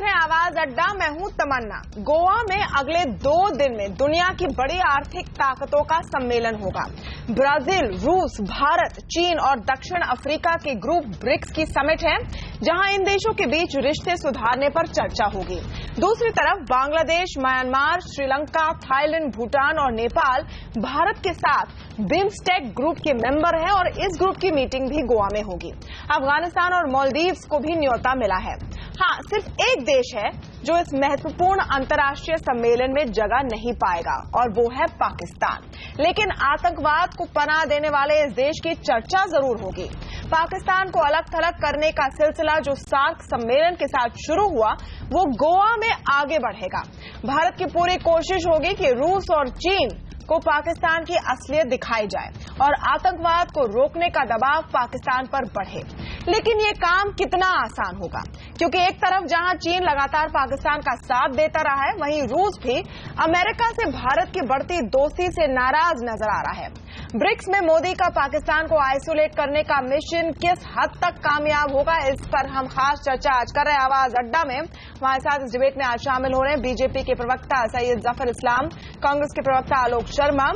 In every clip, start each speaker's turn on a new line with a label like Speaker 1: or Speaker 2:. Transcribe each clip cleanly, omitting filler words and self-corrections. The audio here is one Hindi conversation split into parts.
Speaker 1: देख रहे हैं आवाज अड्डा। मैं हूं तमन्ना। गोवा में अगले 2 दिन में दुनिया की बड़ी आर्थिक ताकतों का सम्मेलन होगा। ब्राजील, रूस, भारत, चीन और दक्षिण अफ्रीका के ग्रुप ब्रिक्स की समिट है, जहां इन देशों के बीच रिश्ते सुधारने पर चर्चा होगी। दूसरी तरफ बांग्लादेश, म्यांमार, श्रीलंका, थाईलैंड, भूटान और नेपाल भारत के साथ बिम्स्टेक ग्रुप के मेंबर हैं और इस ग्रुप की मीटिंग भी गोवा में होगी। अफगानिस्तान और मालदीव्स को भी न्योता मिला है। हाँ, सिर्फ एक देश है जो इस महत्वपूर्ण अंतर्राष्ट्रीय सम्मेलन में जगह नहीं पाएगा और वो है पाकिस्तान। लेकिन आतंकवाद को पनाह देने वाले इस देश की चर्चा जरूर होगी। पाकिस्तान को अलग थलग करने का सिलसिला जो सार्क सम्मेलन के साथ शुरू हुआ, वो गोवा में आगे बढ़ेगा। भारत की पूरी कोशिश होगी कि रूस और चीन को पाकिस्तान की असलियत दिखाई जाए और आतंकवाद को रोकने का दबाव पाकिस्तान पर बढ़े। लेकिन ये काम कितना आसान होगा, क्योंकि एक तरफ जहां चीन लगातार पाकिस्तान का साथ देता रहा है, वहीं रूस भी अमेरिका से भारत की बढ़ती दोस्ती से नाराज नजर आ रहा है। ब्रिक्स में मोदी का पाकिस्तान को आइसोलेट करने का मिशन किस हद तक कामयाब होगा, इस पर हम खास चर्चा आज कर रहे हैं आवाज अड्डा में। हमारे साथ इस डिबेट में आज शामिल हो रहे हैं बीजेपी के प्रवक्ता सैयद जफर इस्लाम, कांग्रेस के प्रवक्ता Alok Sharma,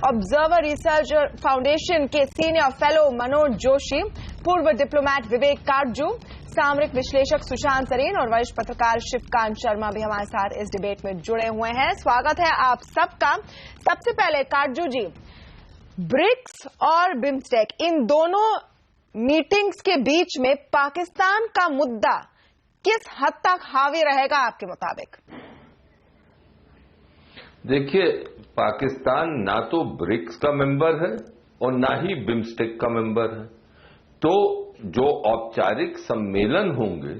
Speaker 1: observer research foundation के सीनियर फेलो मनोज जोशी, पूर्व डिप्लोमैट विवेक काटजू, सामरिक विश्लेषक सुशांत सरीन और वरिष्ठ पत्रकार शिवकांत शर्मा भी हमारे साथ इस डिबेट में जुड़े हुए हैं। स्वागत है आप सबका। सबसे पहले काटजू जी, ब्रिक्स और बिम्स्टेक, इन दोनों मीटिंग्स के बीच में पाकिस्तान का मुद्दा किस हद तक हावी रहेगा आपके मुताबिक?
Speaker 2: देखिए, पाकिस्तान ना तो ब्रिक्स का मेंबर है और ना ही बिम्स्टेक का मेंबर है, तो जो औपचारिक सम्मेलन होंगे,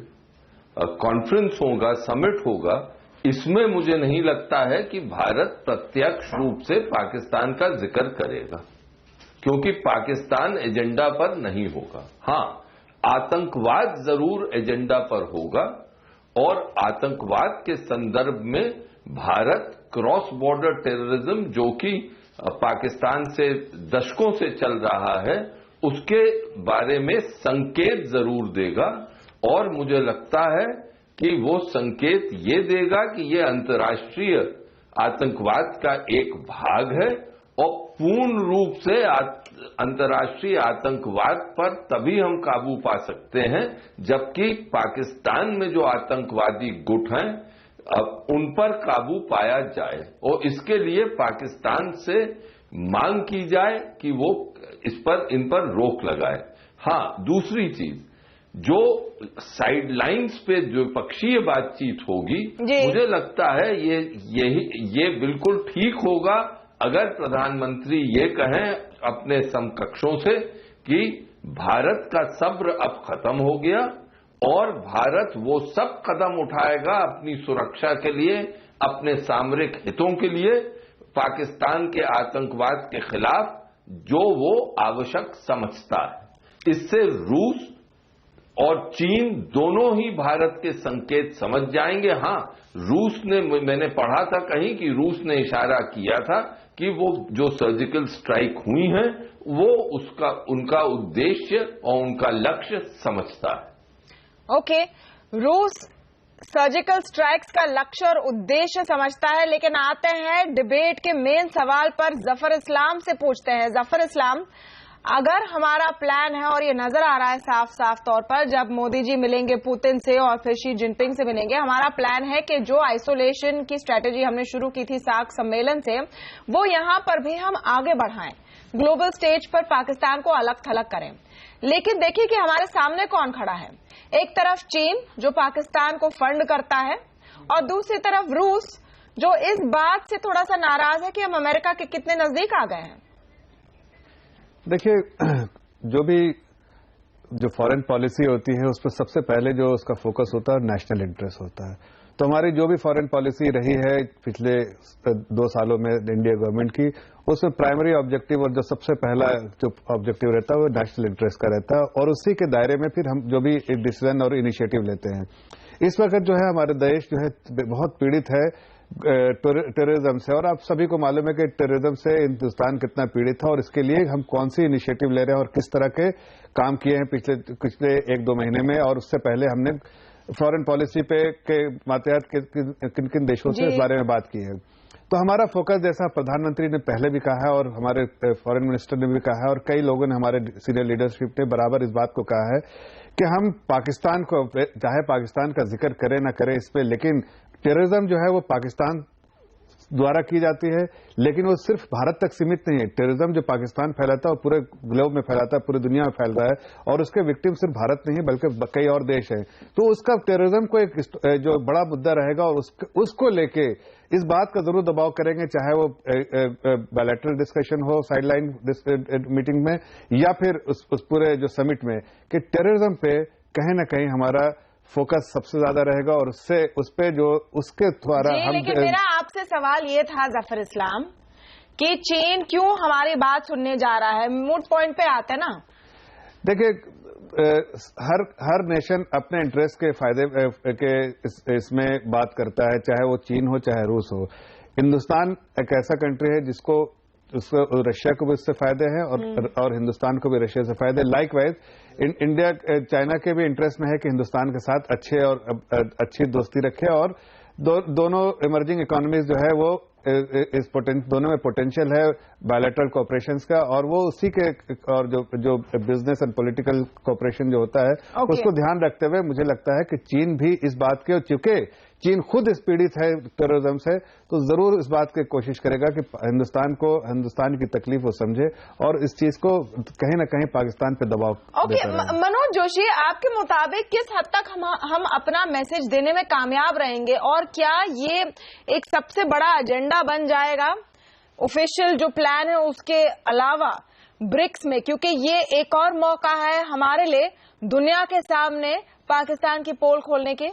Speaker 2: कॉन्फ्रेंस होगा, समिट होगा, इसमें मुझे नहीं लगता है कि भारत प्रत्यक्ष रूप से पाकिस्तान का जिक्र करेगा, क्योंकि पाकिस्तान एजेंडा पर नहीं होगा। हां, आतंकवाद जरूर एजेंडा पर होगा और आतंकवाद के संदर्भ में भारत क्रॉस बॉर्डर टेररिज्म, जो कि पाकिस्तान से दशकों से चल रहा है, उसके बारे में संकेत जरूर देगा और मुझे लगता है कि वो संकेत ये देगा कि ये अंतर्राष्ट्रीय आतंकवाद का एक भाग है और पूर्ण रूप से अंतर्राष्ट्रीय आतंकवाद पर तभी हम काबू पा सकते हैं जबकि पाकिस्तान में जो आतंकवादी गुट हैं उन पर काबू पाया जाए और इसके लिए पाकिस्तान से मांग की जाए कि वो इन पर रोक लगाए। हां, दूसरी चीज, जो साइडलाइंस पे जो पक्षीय बातचीत होगी, मुझे लगता है ये बिल्कुल ठीक होगा अगर प्रधानमंत्री ये कहें अपने समकक्षों से कि भारत का सब्र अब खत्म हो गया और भारत वो सब कदम उठाएगा अपनी सुरक्षा के लिए, अपने सामरिक हितों के लिए, पाकिस्तान के आतंकवाद के खिलाफ जो वो आवश्यक समझता है। इससे रूस और चीन दोनों ही भारत के संकेत समझ जाएंगे। हां, रूस ने, मैंने पढ़ा था कहीं कि रूस ने इशारा किया था कि वो जो सर्जिकल स्ट्राइक हुई है वो उनका उद्देश्य और उनका लक्ष्य समझता है।
Speaker 1: ओके, रूस सर्जिकल स्ट्राइक्स का लक्ष्य और उद्देश्य समझता है, लेकिन आते हैं डिबेट के मेन सवाल पर। जफर इस्लाम से पूछते हैं। जफर इस्लाम, अगर हमारा प्लान है और ये नजर आ रहा है साफ साफ तौर पर, जब मोदी जी मिलेंगे पुतिन से और फिर शी जिनपिंग से मिलेंगे, हमारा प्लान है कि जो आइसोलेशन की स्ट्रेटेजी हमने शुरू की थी सार्क सम्मेलन से, वो यहां पर भी हम आगे बढ़ाएं, ग्लोबल स्टेज पर पाकिस्तान को अलग थलग करें। लेकिन देखिए कि हमारे सामने कौन खड़ा है। एक तरफ चीन जो पाकिस्तान को फंड करता है और दूसरी तरफ रूस जो इस बात से थोड़ा सा नाराज है कि हम अमेरिका के कितने नजदीक आ गए हैं।
Speaker 3: देखिए, जो फॉरेन पॉलिसी होती है उस पर सबसे पहले जो उसका फोकस होता है नेशनल इंटरेस्ट होता है। तो हमारी जो भी फॉरेन पॉलिसी रही है पिछले 2 सालों में इंडिया गवर्नमेंट की, उसमें प्राइमरी ऑब्जेक्टिव और जो सबसे पहला जो ऑब्जेक्टिव रहता है वो नेशनल इंटरेस्ट का रहता है और उसी के दायरे में फिर हम जो भी डिसीजन और इनिशिएटिव लेते हैं। इस वक्त जो है हमारे देश जो है बहुत पीड़ित है टेररिज्म से, और आप सभी को मालूम है कि टेररिज्म से हिंदुस्तान कितना पीड़ित है और इसके लिए हम कौन सी इनिशिएटिव ले रहे हैं और किस तरह के काम किए हैं पिछले 1-2 महीने में। और उससे पहले हमने फॉरेन पॉलिसी पे के मातहत किन किन देशों से इस बारे में बात की है। तो हमारा फोकस, जैसा प्रधानमंत्री ने पहले भी कहा है और हमारे फॉरेन मिनिस्टर ने भी कहा है और कई लोगों ने, हमारे सीनियर लीडरशिप ने बराबर इस बात को कहा है कि हम पाकिस्तान को, चाहे पाकिस्तान का जिक्र करें ना करें इस पे, लेकिन टेररिज्म जो है वो पाकिस्तान द्वारा की जाती है, लेकिन वो सिर्फ भारत तक सीमित नहीं है। टेररिज्म जो पाकिस्तान फैलाता है वो पूरे ग्लोब में फैलाता है, पूरी दुनिया में फैलता है, और उसके विक्टिम सिर्फ भारत नहीं बल्कि कई और देश हैं। तो उसका टेररिज्म को एक जो बड़ा मुद्दा रहेगा और उसको लेके इस बात का जरूर दबाव करेंगे, चाहे वो बायलैटरल डिस्कशन हो साइडलाइन मीटिंग में या फिर उस पूरे जो समिट में, कि टेररिज्म पे कहीं ना कहीं हमारा फोकस सबसे ज्यादा रहेगा और उस पे जो उसके द्वारा हम।
Speaker 1: लेकिन मेरा आपसे सवाल ये था जफर इस्लाम कि चीन क्यों हमारी बात सुनने जा रहा है, मूड पॉइंट पे आते हैं ना।
Speaker 3: देखिए, हर नेशन अपने इंटरेस्ट के फायदे के इसमें बात करता है, चाहे वो चीन हो चाहे रूस हो। हिंदुस्तान एक ऐसा कंट्री है जिसको रशिया को भी इससे फायदे हैं और हिंदुस्तान को भी रशिया से फायदे। लाइकवाइज इंडिया चाइना के भी इंटरेस्ट में है कि हिंदुस्तान के साथ अच्छे और अच्छी दोस्ती रखे, और दोनों इमर्जिंग इकोनॉमीज जो है वो दोनों में पोटेंशियल है बायलैटरल कोऑपरेशंस का, और वो उसी के और जो बिजनेस एंड पॉलिटिकल कोऑपरेशन जो होता है उसको ध्यान रखते हुए मुझे लगता है कि चीन भी इस बात के, चूंकि चीन खुद इस पीड़ित है टेररिज्म से, तो जरूर इस बात की कोशिश करेगा कि हिंदुस्तान की तकलीफ वो समझे और इस चीज को कहीं ना कहीं पाकिस्तान पे दबाव देता रहे।
Speaker 1: मनोज जोशी, आपके मुताबिक किस हद तक हम अपना मैसेज देने में कामयाब रहेंगे, और क्या ये एक सबसे बड़ा एजेंडा बन जाएगा ऑफिशियल जो प्लान है उसके अलावा ब्रिक्स में, क्योंकि ये एक और मौका है हमारे लिए दुनिया के सामने पाकिस्तान की पोल खोलने के?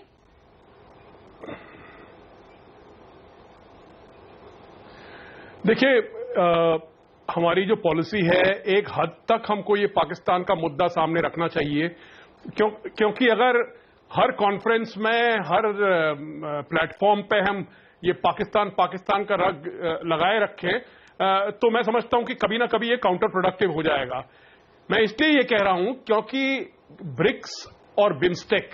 Speaker 4: देखिए, हमारी जो पॉलिसी है एक हद तक हमको ये पाकिस्तान का मुद्दा सामने रखना चाहिए, क्योंकि अगर हर कॉन्फ्रेंस में, हर प्लेटफॉर्म पे हम ये पाकिस्तान का रग लगाए रखें, तो मैं समझता हूं कि कभी ना कभी ये काउंटर प्रोडक्टिव हो जाएगा। मैं इसलिए ये कह रहा हूं क्योंकि ब्रिक्स और बिम्स्टेक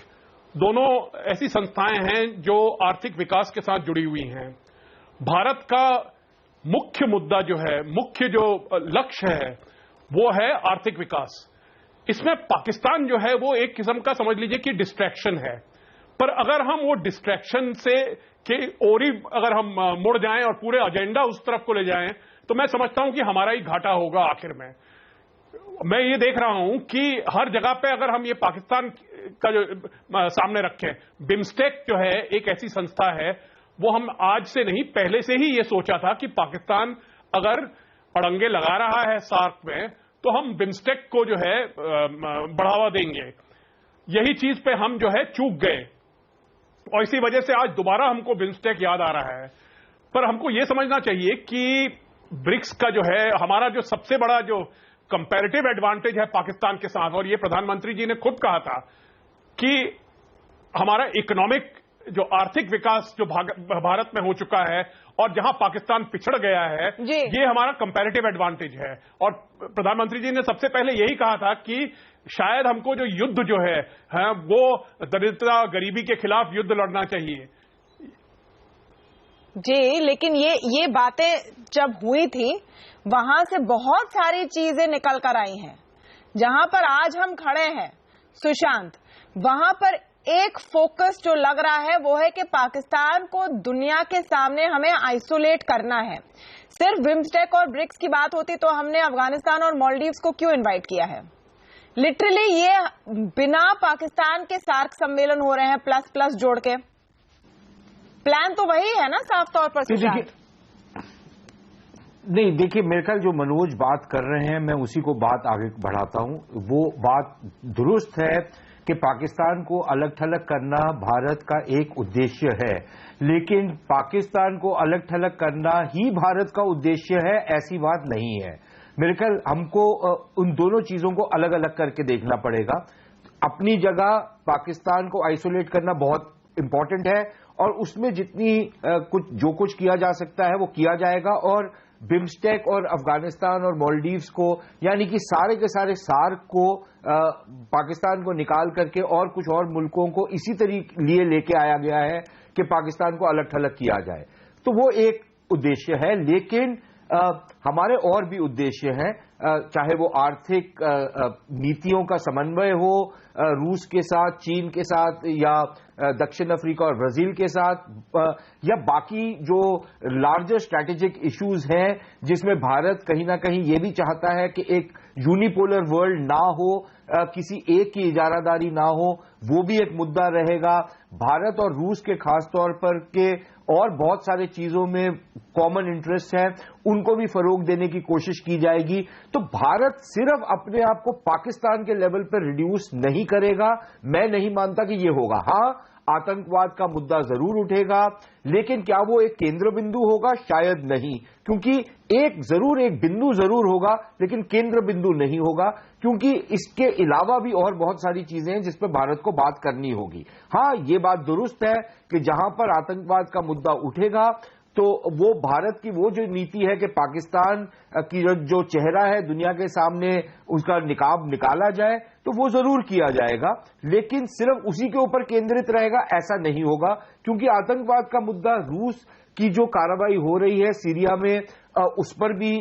Speaker 4: दोनों ऐसी संस्थाएं हैं जो आर्थिक विकास के साथ जुड़ी हुई हैं। भारत का मुख्य मुद्दा जो है, मुख्य जो लक्ष्य है वो है आर्थिक विकास। इसमें पाकिस्तान जो है वो एक किस्म का समझ लीजिए कि डिस्ट्रैक्शन है, पर अगर हम वो डिस्ट्रैक्शन से के और ही अगर हम मुड़ जाएं और पूरे एजेंडा उस तरफ को ले जाएं, तो मैं समझता हूं कि हमारा ही घाटा होगा आखिर में। मैं ये देख रहा हूं कि हर जगह पे अगर हम ये पाकिस्तान का जो सामने रखें, बिम्स्टेक जो है एक ऐसी संस्था है, वो हम आज से नहीं पहले से ही ये सोचा था कि पाकिस्तान अगर अड़ंगे लगा रहा है सार्क में, तो हम बिम्स्टेक को जो है बढ़ावा देंगे। यही चीज पे हम जो है चूक गए और इसी वजह से आज दोबारा हमको बिम्स्टेक याद आ रहा है। पर हमको ये समझना चाहिए कि ब्रिक्स का जो है हमारा जो सबसे बड़ा जो कंपैरेटिव एडवांटेज है पाकिस्तान के साथ, और ये प्रधानमंत्री जी ने खुद कहा था कि हमारा इकोनॉमिक जो आर्थिक विकास जो भारत में हो चुका है और जहां पाकिस्तान पिछड़ गया है, ये हमारा कंपैरेटिव एडवांटेज है। और प्रधानमंत्री जी ने सबसे पहले यही कहा था कि शायद हमको जो युद्ध जो है वो दरिद्रता गरीबी के खिलाफ युद्ध लड़ना चाहिए।
Speaker 1: जी, लेकिन ये बातें जब हुई थी वहां से बहुत सारी चीजें निकल कर आई हैं। जहां पर आज हम खड़े हैं सुशांत, वहां पर एक फोकस जो लग रहा है वो है कि पाकिस्तान को दुनिया के सामने हमें आइसोलेट करना है। सिर्फ बिम्स्टेक और ब्रिक्स की बात होती तो हमने अफगानिस्तान और मालदीव्स को क्यों इनवाइट किया है? लिटरली ये बिना पाकिस्तान के सार्क सम्मेलन हो रहे हैं प्लस प्लस जोड़ के। प्लान तो वही है ना साफ तौर पर?
Speaker 5: नहीं, देखिए, मेरे ख्याल जो मनोज बात कर रहे हैं मैं उसी को बात आगे बढ़ाता हूं। वो बात दुरुस्त है कि पाकिस्तान को अलग थलग करना भारत का एक उद्देश्य है, लेकिन पाकिस्तान को अलग थलग करना ही भारत का उद्देश्य है ऐसी बात नहीं है। मेरे ख्याल हमको उन दोनों चीजों को अलग अलग करके देखना पड़ेगा। अपनी जगह पाकिस्तान को आइसोलेट करना बहुत इंपॉर्टेंट है और उसमें जितनी जो कुछ किया जा सकता है वो किया जाएगा, और बिम्स्टेक और अफगानिस्तान और मालदीव्स को, यानी कि सारे के सारे सार्क को पाकिस्तान को निकाल करके और कुछ और मुल्कों को इसी तरीके लिए लेके आया गया है कि पाकिस्तान को अलग थलग किया जाए। तो वो एक उद्देश्य है, लेकिन हमारे और भी उद्देश्य हैं, चाहे वो आर्थिक नीतियों का समन्वय हो रूस के साथ, चीन के साथ, या दक्षिण अफ्रीका और ब्राजील के साथ, या बाकी जो लार्जर स्ट्रैटेजिक इश्यूज हैं जिसमें भारत कहीं ना कहीं ये भी चाहता है कि एक यूनिपोलर वर्ल्ड ना हो, किसी एक की इजारादारी ना हो, वो भी एक मुद्दा रहेगा। भारत और रूस के खास तौर पर के और बहुत सारे चीजों में कॉमन इंटरेस्ट है, उनको भी फरोग देने की कोशिश की जाएगी। तो भारत सिर्फ अपने आप को पाकिस्तान के लेवल पर रिड्यूस नहीं करेगा, मैं नहीं मानता कि ये होगा। हाँ, आतंकवाद का मुद्दा जरूर उठेगा, लेकिन क्या वो एक केंद्र बिंदु होगा? शायद नहीं, क्योंकि एक बिंदु जरूर होगा, लेकिन केंद्र बिंदु नहीं होगा, क्योंकि इसके अलावा भी और बहुत सारी चीजें हैं जिस पर भारत को बात करनी होगी। हाँ, ये बात दुरुस्त है कि जहां पर आतंकवाद का मुद्दा उठेगा तो वो भारत की वो जो नीति है कि पाकिस्तान की जो चेहरा है दुनिया के सामने उसका निकाब निकाला जाए, तो वो जरूर किया जाएगा, लेकिन सिर्फ उसी के ऊपर केंद्रित रहेगा ऐसा नहीं होगा, क्योंकि आतंकवाद का मुद्दा रूस की जो कार्रवाई हो रही है सीरिया में उस पर भी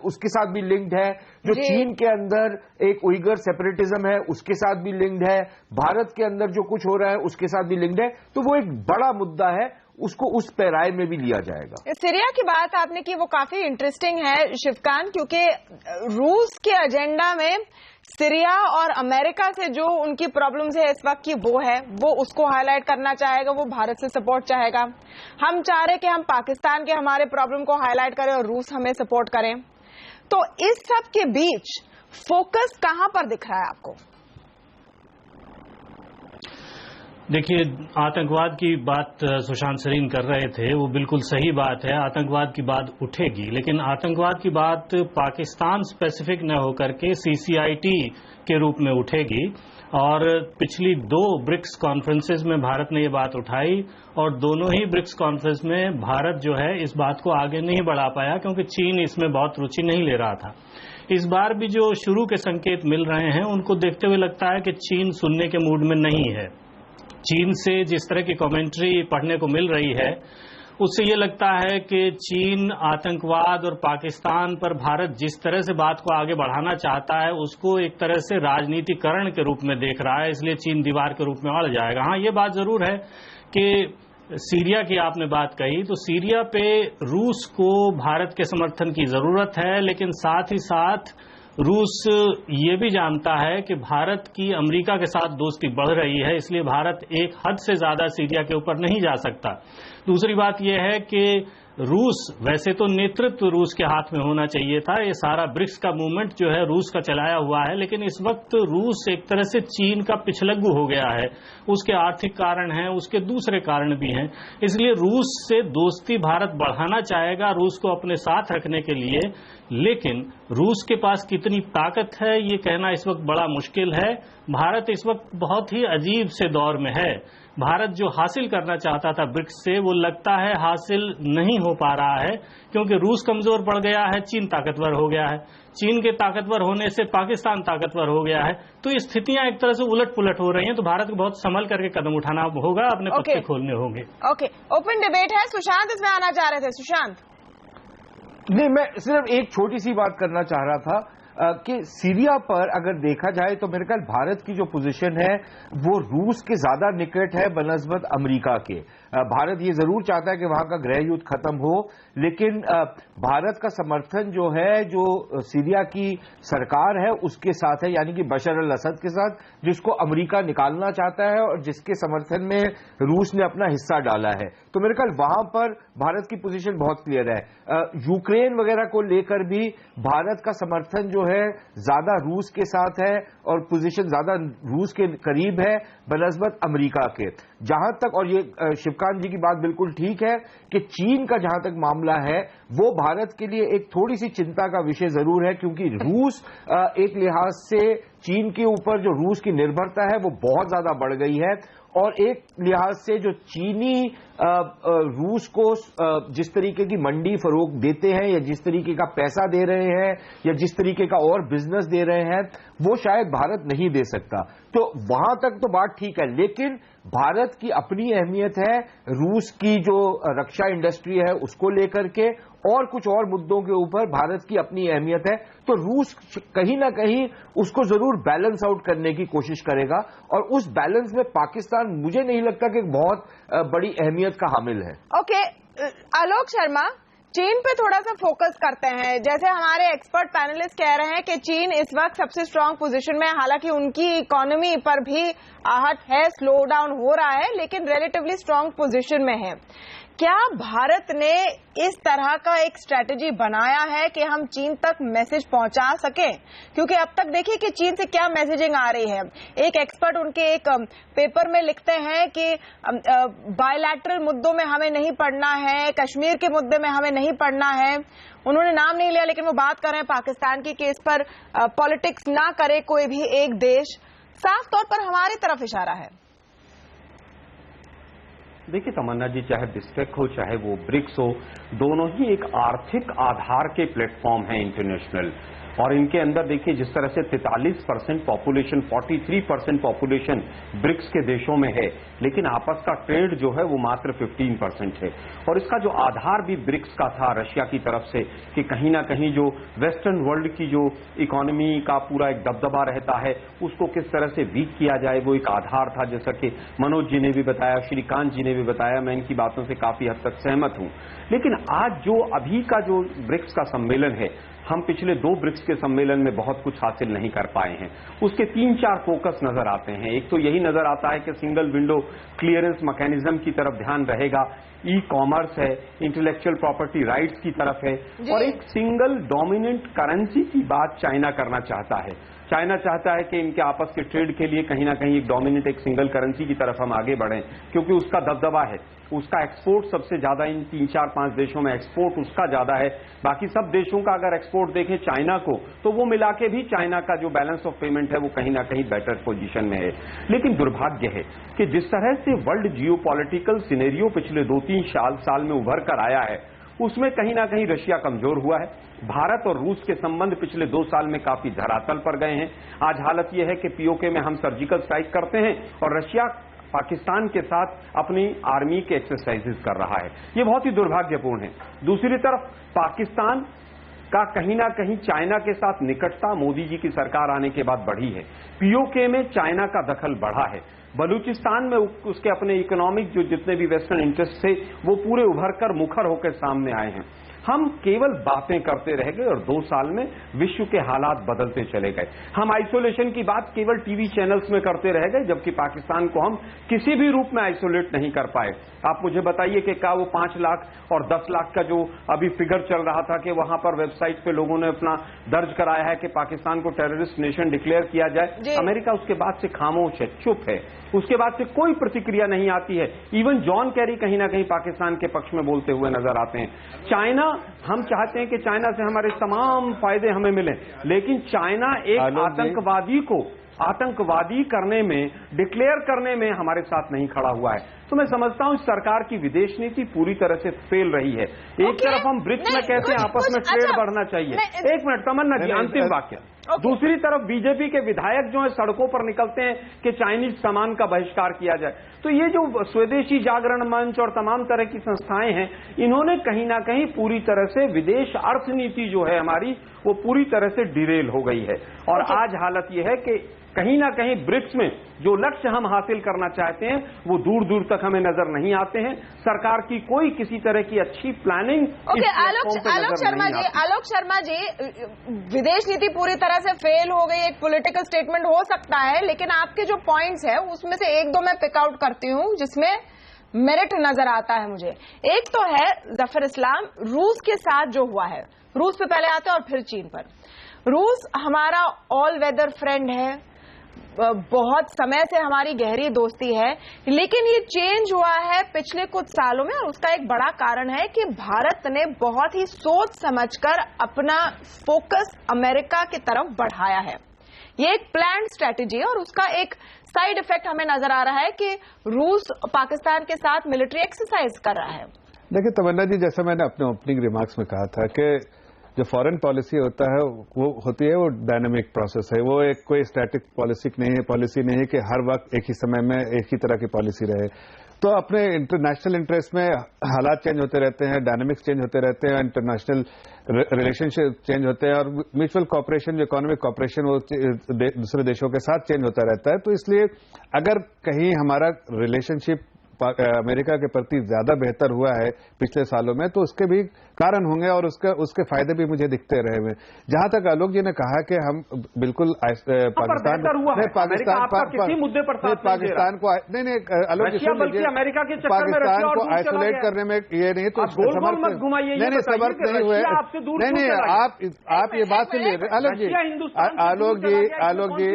Speaker 5: उसके साथ भी लिंक्ड है, जो चीन के अंदर एक उइगर सेपरेटिज्म है उसके साथ भी लिंक्ड है, भारत के अंदर जो कुछ हो रहा है उसके साथ भी लिंक्ड है। तो वो एक बड़ा मुद्दा है, उसको उस पैराए में भी लिया जाएगा।
Speaker 1: सीरिया की बात आपने की वो काफी इंटरेस्टिंग है शिवकांत, क्योंकि रूस के एजेंडा में सीरिया और अमेरिका से जो उनकी प्रॉब्लम्स है इस वक्त की वो उसको हाईलाइट करना चाहेगा, वो भारत से सपोर्ट चाहेगा। हम चाह रहे कि हम पाकिस्तान के हमारे प्रॉब्लम को हाईलाइट करें और रूस हमें सपोर्ट करें। तो इस सब के बीच फोकस कहां पर दिख रहा है आपको?
Speaker 6: देखिए, आतंकवाद की बात सुशांत सरीन कर रहे थे, वो बिल्कुल सही बात है, आतंकवाद की बात उठेगी, लेकिन आतंकवाद की बात पाकिस्तान स्पेसिफिक न होकर के सीसीआईटी के रूप में उठेगी। और पिछली 2 ब्रिक्स कॉन्फ्रेंसेस में भारत ने ये बात उठाई, और दोनों ही ब्रिक्स कॉन्फ्रेंस में भारत जो है इस बात को आगे नहीं बढ़ा पाया, क्योंकि चीन इसमें बहुत रुचि नहीं ले रहा था। इस बार भी जो शुरू के संकेत मिल रहे हैं उनको देखते हुए लगता है कि चीन सुनने के मूड में नहीं है। चीन से जिस तरह की कमेंट्री पढ़ने को मिल रही है उससे ये लगता है कि चीन आतंकवाद और पाकिस्तान पर भारत जिस तरह से बात को आगे बढ़ाना चाहता है उसको एक तरह से राजनीतिकरण के रूप में देख रहा है, इसलिए चीन दीवार के रूप में अड़ जाएगा। हाँ, ये बात जरूर है कि सीरिया की आपने बात कही, तो सीरिया पे रूस को भारत के समर्थन की जरूरत है, लेकिन साथ ही साथ रूस ये भी जानता है कि भारत की अमेरिका के साथ दोस्ती बढ़ रही है, इसलिए भारत एक हद से ज्यादा सीरिया के ऊपर नहीं जा सकता। दूसरी बात यह है कि रूस, वैसे तो नेतृत्व रूस के हाथ में होना चाहिए था, ये सारा ब्रिक्स का मूवमेंट जो है रूस का चलाया हुआ है, लेकिन इस वक्त रूस एक तरह से चीन का पिछलग्गू हो गया है। उसके आर्थिक कारण हैं, उसके दूसरे कारण भी हैं, इसलिए रूस से दोस्ती भारत बढ़ाना चाहेगा रूस को अपने साथ रखने के लिए, लेकिन रूस के पास कितनी ताकत है ये कहना इस वक्त बड़ा मुश्किल है। भारत इस वक्त बहुत ही अजीब से दौर में है। भारत जो हासिल करना चाहता था ब्रिक्स से वो लगता है हासिल नहीं हो पा रहा है, क्योंकि रूस कमजोर पड़ गया है, चीन ताकतवर हो गया है, चीन के ताकतवर होने से पाकिस्तान ताकतवर हो गया है। तो ये स्थितियां एक तरह से उलट पुलट हो रही हैं, तो भारत को बहुत संभल करके कदम उठाना होगा, अपने पत्ते खोलने होंगे।
Speaker 1: ओके, ओपन डिबेट है। सुशांत इसमें आना चाह रहे थे। सुशांत।
Speaker 5: नहीं, मैं सिर्फ एक छोटी सी बात करना चाह रहा था कि सीरिया पर अगर देखा जाए तो मेरे ख्याल भारत की जो पोजीशन है वो रूस के ज्यादा निकट है बनस्बत अमेरिका के। भारत ये जरूर चाहता है कि वहां का गृह युद्ध खत्म हो, लेकिन भारत का समर्थन जो है जो सीरिया की सरकार है उसके साथ है, यानी कि बशर अल असद के साथ, जिसको अमेरिका निकालना चाहता है और जिसके समर्थन में रूस ने अपना हिस्सा डाला है। तो मेरे ख्याल वहां पर भारत की पोजीशन बहुत क्लियर है। यूक्रेन वगैरह को लेकर भी भारत का समर्थन जो है ज्यादा रूस के साथ है और पोजीशन ज्यादा रूस के करीब है बनस्बत अमेरिका के। जहां तक, और ये शिवकांत जी की बात बिल्कुल ठीक है कि चीन का जहां तक मामला है वो भारत के लिए एक थोड़ी सी चिंता का विषय जरूर है, क्योंकि रूस एक लिहाज से चीन के ऊपर जो रूस की निर्भरता है वो बहुत ज्यादा बढ़ गई है और एक लिहाज से जो चीनी रूस को जिस तरीके की मंडी फरोख्त देते हैं या जिस तरीके का पैसा दे रहे हैं या जिस तरीके का और बिजनेस दे रहे हैं वो शायद भारत नहीं दे सकता। तो वहां तक तो बात ठीक है, लेकिन भारत की अपनी अहमियत है, रूस की जो रक्षा इंडस्ट्री है उसको लेकर के और कुछ और मुद्दों के ऊपर भारत की अपनी अहमियत है। तो रूस कहीं ना कहीं उसको जरूर बैलेंस आउट करने की कोशिश करेगा और उस बैलेंस में पाकिस्तान मुझे नहीं लगता कि बहुत बड़ी अहमियत का हामिल है।
Speaker 1: ओके, आलोक शर्मा, चीन पे थोड़ा सा फोकस करते हैं। जैसे हमारे एक्सपर्ट पैनलिस्ट कह रहे हैं कि चीन इस वक्त सबसे स्ट्रांग पोजीशन में है, हालांकि उनकी इकोनॉमी पर भी आहट है, स्लो डाउन हो रहा है, लेकिन रिलेटिवली स्ट्रांग पोजीशन में है। क्या भारत ने इस तरह का एक स्ट्रेटेजी बनाया है कि हम चीन तक मैसेज पहुंचा सकें? क्योंकि अब तक देखिए कि चीन से क्या मैसेजिंग आ रही है। एक एक्सपर्ट उनके एक पेपर में लिखते हैं कि बायलैटरल मुद्दों में हमें नहीं पढ़ना है, कश्मीर के मुद्दे में हमें नहीं पढ़ना है। उन्होंने नाम नहीं लिया, लेकिन वो बात कर रहे हैं पाकिस्तान की कि इस पर पॉलिटिक्स ना करे कोई भी एक देश। साफ तौर पर हमारी तरफ इशारा है।
Speaker 7: देखिए तमन्ना जी, चाहे बिस्टेक हो चाहे वो ब्रिक्स हो, दोनों ही एक आर्थिक आधार के प्लेटफॉर्म हैं इंटरनेशनल, और इनके अंदर देखिए जिस तरह से 43% पॉपुलेशन, 43% पॉपुलेशन ब्रिक्स के देशों में है, लेकिन आपस का ट्रेड जो है वो मात्र 15% है। और इसका जो आधार भी ब्रिक्स का था रशिया की तरफ से कि कहीं ना कहीं जो वेस्टर्न वर्ल्ड की जो इकोनॉमी का पूरा एक दबदबा रहता है उसको किस तरह से वीक किया जाए, वो एक आधार था, जैसा कि मनोज जी ने भी बताया, श्रीकांत जी ने भी बताया। मैं इनकी बातों से काफी हद तक सहमत हूं। लेकिन आज जो अभी का जो ब्रिक्स का सम्मेलन है, हम पिछले 2 ब्रिक्स के सम्मेलन में बहुत कुछ हासिल नहीं कर पाए हैं। उसके 3-4 फोकस नजर आते हैं। एक तो यही नजर आता है कि सिंगल विंडो क्लियरेंस मैकेनिज्म की तरफ ध्यान रहेगा, ई कॉमर्स है, इंटेलेक्चुअल प्रॉपर्टी राइट्स की तरफ है, और एक सिंगल डोमिनेंट करेंसी की बात चाइना करना चाहता है। चाइना चाहता है कि इनके आपस के ट्रेड के लिए कहीं ना कहीं एक डोमिनेंट एक सिंगल करेंसी की तरफ हम आगे बढ़ें, क्योंकि उसका दबदबा है, उसका एक्सपोर्ट सबसे ज्यादा इन 3-4-5 देशों में एक्सपोर्ट उसका ज्यादा है। बाकी सब देशों का अगर एक्सपोर्ट देखें चाइना को, तो वो मिला के भी चाइना का जो बैलेंस ऑफ पेमेंट है वो कहीं ना कहीं बेटर पोजीशन में है। लेकिन दुर्भाग्य है कि जिस तरह से वर्ल्ड जियोपॉलिटिकल सिनेरियो पिछले 2-3 साल में उभर कर आया है, उसमें कहीं ना कहीं रशिया कमजोर हुआ है। भारत और रूस के संबंध पिछले 2 साल में काफी धरातल पर गए हैं। आज हालत यह है कि पीओके में हम सर्जिकल स्ट्राइक करते हैं और रशिया पाकिस्तान के साथ अपनी आर्मी के एक्सरसाइजेज कर रहा है। ये बहुत ही दुर्भाग्यपूर्ण है। दूसरी तरफ पाकिस्तान का कहीं ना कहीं चाइना के साथ निकटता मोदी जी की सरकार आने के बाद बढ़ी है। पीओके में चाइना का दखल बढ़ा है। बलूचिस्तान में उसके अपने इकोनॉमिक जो जितने भी वेस्टर्न इंटरेस्ट थे वो पूरे उभरकर मुखर होकर सामने आए हैं। हम केवल बातें करते रह गए और 2 साल में विश्व के हालात बदलते चले गए। हम आइसोलेशन की बात केवल टीवी चैनल्स में करते रह गए, जबकि पाकिस्तान को हम किसी भी रूप में आइसोलेट नहीं कर पाए। आप मुझे बताइए कि क्या वो 5 लाख और 10 लाख का जो अभी फिगर चल रहा था कि वहां पर वेबसाइट पे लोगों ने अपना दर्ज कराया है कि पाकिस्तान को टेररिस्ट नेशन डिक्लेयर किया जाए, अमेरिका उसके बाद से खामोश है, चुप है, उसके बाद से कोई प्रतिक्रिया नहीं आती है। इवन जॉन कैरी कहीं ना कहीं पाकिस्तान के पक्ष में बोलते हुए नजर आते हैं। चाइना, हम चाहते हैं कि चाइना से हमारे तमाम फायदे हमें मिलें, लेकिन चाइना एक आतंकवादी को आतंकवादी करने में, डिक्लेयर करने में हमारे साथ नहीं खड़ा हुआ है। तो मैं समझता हूं सरकार की विदेश नीति पूरी तरह से फेल रही है। एक तरफ हम ब्रिक्स में कहते हैं आपस में ट्रेड बढ़ना चाहिए। 1 मिनट तमन्ना जी, अंतिम वाक्य। दूसरी तरफ बीजेपी के विधायक जो है सड़कों पर निकलते हैं कि चाइनीज सामान का बहिष्कार किया जाए। तो ये जो स्वदेशी जागरण मंच और तमाम तरह की संस्थाएं हैं, इन्होंने कहीं ना कहीं पूरी तरह से विदेश अर्थनीति जो है हमारी, वो पूरी तरह से डिरेल हो गई है। और आज हालत यह है कि कहीं ना कहीं ब्रिक्स में जो लक्ष्य हम हासिल करना चाहते हैं वो दूर दूर तक हमें नजर नहीं आते हैं। सरकार की कोई किसी तरह की अच्छी प्लानिंग
Speaker 1: आलोक शर्मा जी, विदेश नीति पूरी तरह से फेल हो गई, एक पॉलिटिकल स्टेटमेंट हो सकता है, लेकिन आपके जो पॉइंट्स है उसमें से 1-2 मैं पिकआउट करती हूं जिसमें मेरिट नजर आता है मुझे। एक तो है जफर इस्लाम, रूस के साथ जो हुआ है, रूस पे पहले आते हैं और फिर चीन पर। रूस हमारा ऑल वेदर फ्रेंड है, बहुत समय से हमारी गहरी दोस्ती है, लेकिन ये चेंज हुआ है पिछले कुछ सालों में, और उसका एक बड़ा कारण है कि भारत ने बहुत ही सोच समझकर अपना फोकस अमेरिका की तरफ बढ़ाया है। ये एक प्लान स्ट्रेटेजी है और उसका एक साइड इफेक्ट हमें नजर आ रहा है कि रूस पाकिस्तान के साथ मिलिट्री एक्सरसाइज कर रहा है।
Speaker 3: देखिए तमन्ना जी, जैसा मैंने अपने ओपनिंग रिमार्क्स में कहा था कि जो फॉरेन पॉलिसी होता है वो होती है, वो डायनामिक प्रोसेस है। वो एक कोई स्टैटिक पॉलिसी नहीं है कि हर वक्त एक ही समय में एक ही तरह की पॉलिसी रहे। तो अपने इंटरनेशनल इंटरेस्ट में हालात चेंज होते रहते हैं, डायनामिक्स चेंज होते रहते हैं, इंटरनेशनल रिलेशनशिप चेंज होते हैं और म्यूचुअल कॉपरेशन, जो इकोनॉमिक कॉपरेशन वो दूसरे देशों के साथ चेंज होता रहता है। तो इसलिए अगर कहीं हमारा रिलेशनशिप अमेरिका के प्रति ज्यादा बेहतर हुआ है पिछले सालों में, तो उसके भी कारण होंगे और उसके फायदे भी मुझे दिखते रहे हुए। जहां तक आलोक जी ने कहा कि हम बिल्कुल पाकिस्तान
Speaker 7: किसी मुद्दे पर
Speaker 3: पाकिस्तान को नहीं आलोक जी,
Speaker 7: अमेरिका के
Speaker 3: पाकिस्तान को आइसोलेट करने में ये नहीं तो
Speaker 7: मत घुमाइए,
Speaker 3: नहीं समर्थ नहीं हुए। नहीं आप ये बात सुन लीजिए आलोक जी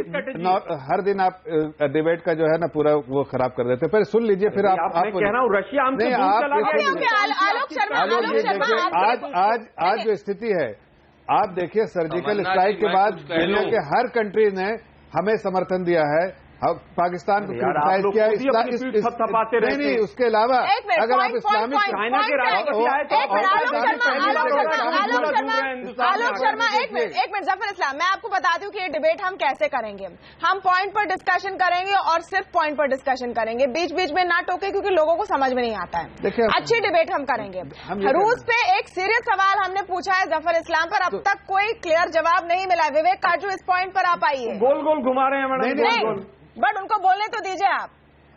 Speaker 3: हर दिन आप डिबेट का जो है ना पूरा वो खराब कर देते। पर सुन लीजिए, फिर आप
Speaker 7: कह रहा हूँ रशिया हमसे दूर चला गया।
Speaker 3: आज जो स्थिति है, आप देखिए सर्जिकल स्ट्राइक के बाद दुनिया के हर कंट्री ने हमें समर्थन दिया है। पाकिस्तान को क्रिटिसाइज किया, नहीं उसके अलावा अगर आप इस्लामिक
Speaker 7: चाइना के
Speaker 1: आलोक शर्मा एक मिनट जफर इस्लाम, मैं आपको बताती हूँ कि ये डिबेट हम कैसे करेंगे। हम पॉइंट पर डिस्कशन करेंगे और सिर्फ पॉइंट पर डिस्कशन करेंगे, बीच बीच में ना टोके, क्योंकि लोगों को समझ में नहीं आता है। अच्छी डिबेट हम करेंगे। रूस पे एक सीरियस सवाल हमने पूछा है जफर इस्लाम पर, अब तक कोई क्लियर जवाब नहीं मिला। विवेक काजू, इस पॉइंट पर आप आइए।
Speaker 7: गोल गोल घुमा रहे हैं मैडम,
Speaker 1: बट उनको बोलने तो दीजिए।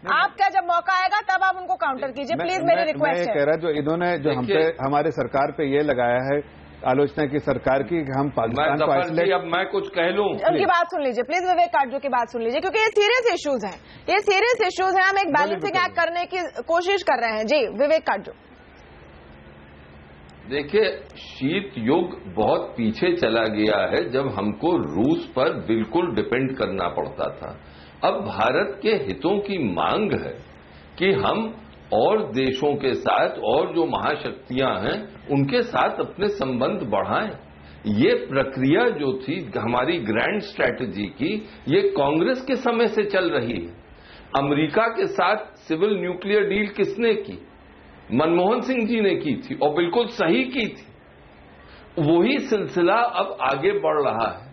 Speaker 1: आपका जब मौका आएगा तब आप उनको काउंटर कीजिए, प्लीज, मेरी रिक्वेस्ट है।
Speaker 3: कह रहा जो इन्होंने जो हमारे सरकार पे ये लगाया है आलोचना की सरकार की, हम पाकिस्तान को आइसोलेट।
Speaker 2: अब मैं कुछ कह लूं,
Speaker 1: उनकी बात सुन लीजिए प्लीज, विवेक काटजू की बात सुन लीजिए, क्योंकि ये सीरियस इश्यूज हैं, ये सीरियस इश्यूज हैं। हम एक बैलेंसिंग एक्ट करने की कोशिश कर रहे हैं। जी विवेक काटजू।
Speaker 2: देखिए, शीत युग बहुत पीछे चला गया है जब हमको रूस पर बिल्कुल डिपेंड करना पड़ता था। अब भारत के हितों की मांग है कि हम और देशों के साथ और जो महाशक्तियां हैं उनके साथ अपने संबंध बढ़ाएं। ये प्रक्रिया जो थी हमारी ग्रैंड स्ट्रैटेजी की, ये कांग्रेस के समय से चल रही है। अमेरिका के साथ सिविल न्यूक्लियर डील किसने की? मनमोहन सिंह जी ने की थी और बिल्कुल सही की थी। वही सिलसिला अब आगे बढ़ रहा है।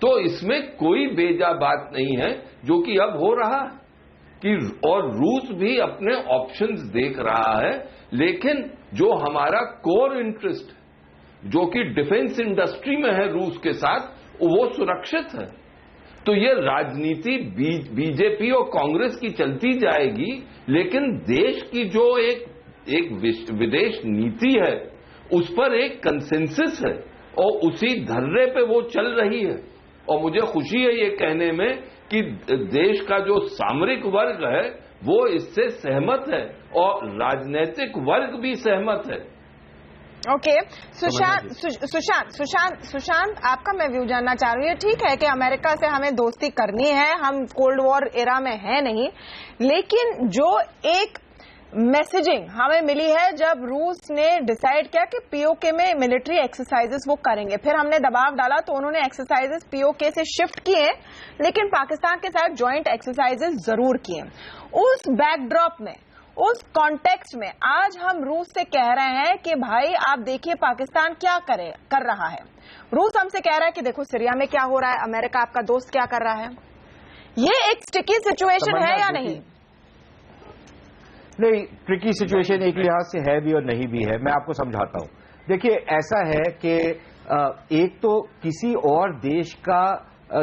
Speaker 2: तो इसमें कोई बेजा बात नहीं है जो कि अब हो रहा है कि और रूस भी अपने ऑप्शंस देख रहा है, लेकिन जो हमारा कोर इंटरेस्ट है जो कि डिफेंस इंडस्ट्री में है रूस के साथ, वो सुरक्षित है। तो ये राजनीति बीजेपी और कांग्रेस की चलती जाएगी, लेकिन देश की जो एक विदेश नीति है उस पर एक कंसेंसस है और उसी धर्रे पे वो चल रही है। और मुझे खुशी है ये कहने में कि देश का जो सामरिक वर्ग है वो इससे सहमत है और राजनीतिक वर्ग भी सहमत है।
Speaker 1: ओके, सुशांत आपका मैं व्यू जानना चाह रही हूँ। ठीक है कि अमेरिका से हमें दोस्ती करनी है, हम कोल्ड वॉर एरा में है नहीं, लेकिन जो एक मैसेजिंग हमें मिली है जब रूस ने डिसाइड किया कि पीओके में मिलिट्री एक्सरसाइजेस वो करेंगे, फिर हमने दबाव डाला तो उन्होंने एक्सरसाइजेस पीओके से शिफ्ट किए, लेकिन पाकिस्तान के साथ जॉइंट एक्सरसाइजेस जरूर किए। उस बैकड्रॉप में, उस कॉन्टेक्स्ट में आज हम रूस से कह रहे हैं कि भाई आप देखिए पाकिस्तान क्या कर रहा है। रूस हमसे कह रहा है कि देखो सीरिया में क्या हो रहा है, अमेरिका आपका दोस्त क्या कर रहा है। ये एक स्टिकी सिचुएशन है या नहीं?
Speaker 5: नहीं, ट्रिकी सिचुएशन एक लिहाज से है भी और नहीं भी है। मैं आपको समझाता हूं। देखिए, ऐसा है कि एक तो किसी और देश का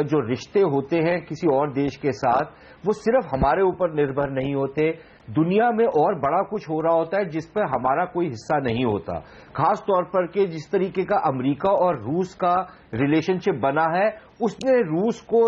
Speaker 5: जो रिश्ते होते हैं किसी और देश के साथ, वो सिर्फ हमारे ऊपर निर्भर नहीं होते, दुनिया में और बड़ा कुछ हो रहा होता है जिस पर हमारा कोई हिस्सा नहीं होता। खास तौर पर कि जिस तरीके का अमेरिका और रूस का रिलेशनशिप बना है, उसने रूस को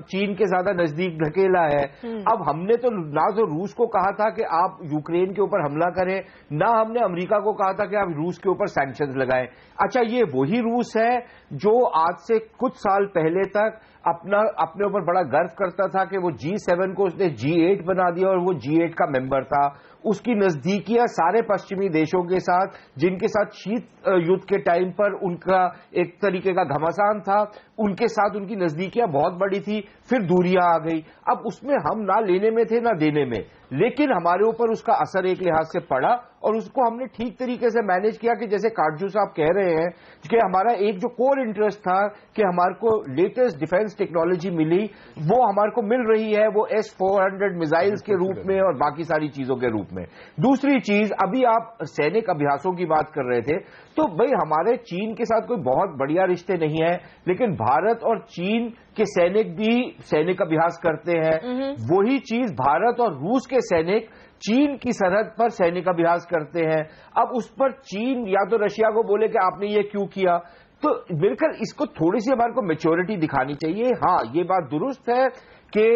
Speaker 5: चीन के ज्यादा नजदीक ढकेला है। अब हमने तो ना तो रूस को कहा था कि आप यूक्रेन के ऊपर हमला करें, ना हमने अमेरिका को कहा था कि आप रूस के ऊपर सैंक्शंस लगाएं। अच्छा, ये वही रूस है जो आज से कुछ साल पहले तक अपने ऊपर बड़ा गर्व करता था कि वो G7 को उसने G8 बना दिया और वो G8 का मेंबर था। उसकी नजदीकियां सारे पश्चिमी देशों के साथ, जिनके साथ शीत युद्ध के टाइम पर उनका एक तरीके का घमासान था, उनके साथ उनकी नजदीकियां बहुत बड़ी थी, फिर दूरियां आ गई। अब उसमें हम ना लेने में थे ना देने में, लेकिन हमारे ऊपर उसका असर एक लिहाज से पड़ा और उसको हमने ठीक तरीके से मैनेज किया कि जैसे काटजू साहब कह रहे हैं कि हमारा एक जो कोर इंटरेस्ट था कि हमारे को लेटेस्ट डिफेंस टेक्नोलॉजी मिली, वो हमारे को मिल रही है, वो S-400 मिसाइल्स के रूप में और बाकी सारी चीजों के रूप में। दूसरी चीज, अभी आप सैनिक अभ्यासों की बात कर रहे थे, तो भाई हमारे चीन के साथ कोई बहुत बढ़िया रिश्ते नहीं है, लेकिन भारत और चीन के सैनिक भी सैनिक अभ्यास करते हैं। वही चीज भारत और रूस के सैनिक चीन की सरहद पर सैनिक अभ्यास करते हैं। अब उस पर चीन या तो रशिया को बोले कि आपने ये क्यों किया, तो मिलकर इसको थोड़ी सी हमारे को मैच्योरिटी दिखानी चाहिए। हाँ, ये बात दुरुस्त है कि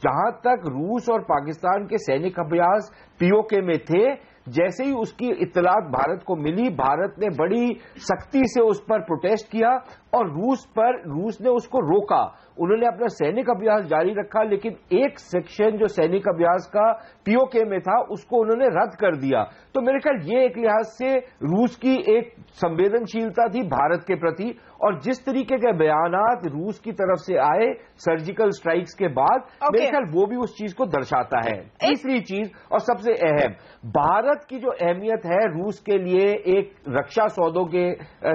Speaker 5: जहां तक रूस और पाकिस्तान के सैनिक अभ्यास पीओके में थे, जैसे ही उसकी इत्तलात भारत को मिली, भारत ने बड़ी सख्ती से उस पर प्रोटेस्ट किया और रूस ने उसको रोका। उन्होंने अपना सैनिक अभ्यास जारी रखा, लेकिन एक सेक्शन जो सैनिक अभ्यास का पीओके में था उसको उन्होंने रद्द कर दिया। तो मेरे ख्याल ये एक लिहाज से रूस की एक संवेदनशीलता थी भारत के प्रति, और जिस तरीके के बयानात रूस की तरफ से आए सर्जिकल स्ट्राइक्स के बाद, मेरे ख्याल वो भी उस चीज को दर्शाता है। तीसरी चीज और सबसे अहम, भारत की जो अहमियत है रूस के लिए एक रक्षा सौदों के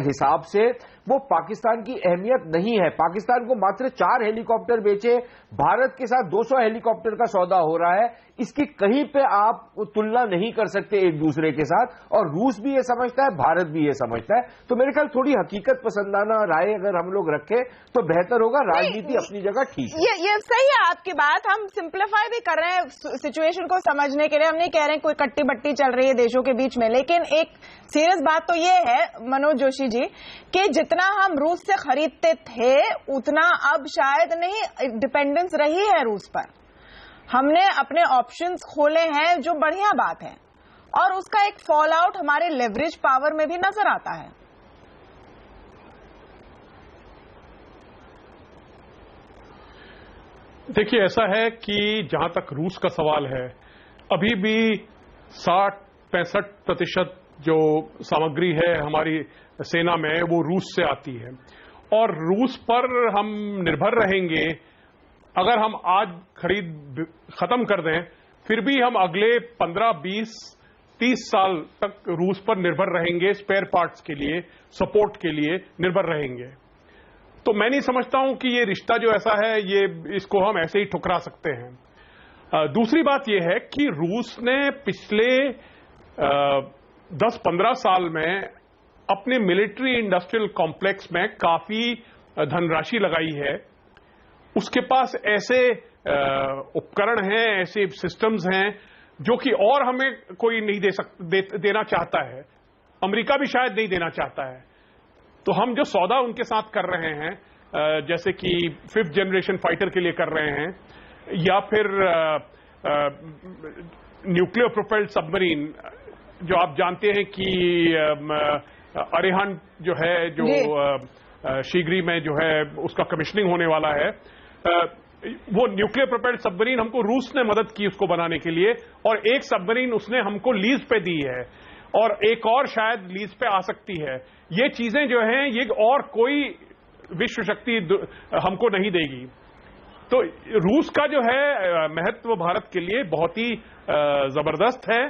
Speaker 5: हिसाब से, वो पाकिस्तान की अहमियत नहीं है। पाकिस्तान को मात्र 4 हेलीकॉप्टर बेचे, भारत के साथ 200 हेलीकॉप्टर का सौदा हो रहा है। इसकी कहीं पे आप तुलना नहीं कर सकते एक दूसरे के साथ, और रूस भी ये समझता है, भारत भी ये समझता है। तो मेरे ख्याल थोड़ी हकीकत पसंदाना राय अगर हम लोग रखें तो बेहतर होगा। राजनीति अपनी जगह ठीक है।
Speaker 1: ये सही है आपकी बात, हम सिंप्लीफाई भी कर रहे हैं सिचुएशन को समझने के लिए। हम नहीं कह रहे हैं कोई कट्टी बट्टी चल रही है देशों के बीच में, लेकिन एक सीरियस बात तो ये है मनोज जोशी जी कि जितना हम रूस से खरीदते थे उतना अब शायद नहीं डिपेंडेंस रही है रूस पर। हमने अपने ऑप्शंस खोले हैं, जो बढ़िया बात है, और उसका एक फॉल आउट हमारे लेवरेज पावर में भी नजर आता है।
Speaker 4: देखिए, ऐसा है कि जहां तक रूस का सवाल है, अभी भी 60-65% जो सामग्री है हमारी सेना में वो रूस से आती है, और रूस पर हम निर्भर रहेंगे। अगर हम आज खरीद खत्म कर दें, फिर भी हम अगले 15, 20, 30 साल तक रूस पर निर्भर रहेंगे, स्पेयर पार्ट्स के लिए, सपोर्ट के लिए निर्भर रहेंगे। तो मैं नहीं समझता हूं कि ये रिश्ता जो ऐसा है, ये इसको हम ऐसे ही ठुकरा सकते हैं। दूसरी बात यह है कि रूस ने पिछले 10-15 साल में अपने मिलिट्री इंडस्ट्रियल कॉम्प्लेक्स में काफी धनराशि लगाई है। उसके पास ऐसे उपकरण हैं, ऐसे सिस्टम्स हैं जो कि और हमें कोई नहीं देना चाहता है। अमेरिका भी शायद नहीं देना चाहता है। तो हम जो सौदा उनके साथ कर रहे हैं, जैसे कि 5th जनरेशन फाइटर के लिए कर रहे हैं, या फिर न्यूक्लियर प्रोपेल्ड सबमरीन, जो आप जानते हैं कि अरिहंत जो है, जो शीघ्र में जो है उसका कमिश्निंग होने वाला है, वो न्यूक्लियर प्रोपेल्ड सबमरीन हमको रूस ने मदद की उसको बनाने के लिए, और एक सबमरीन उसने हमको लीज पे दी है, और एक और शायद लीज पे आ सकती है। ये चीजें जो हैं, ये और कोई विश्व शक्ति हमको नहीं देगी। तो रूस का जो है महत्व भारत के लिए बहुत ही जबरदस्त है,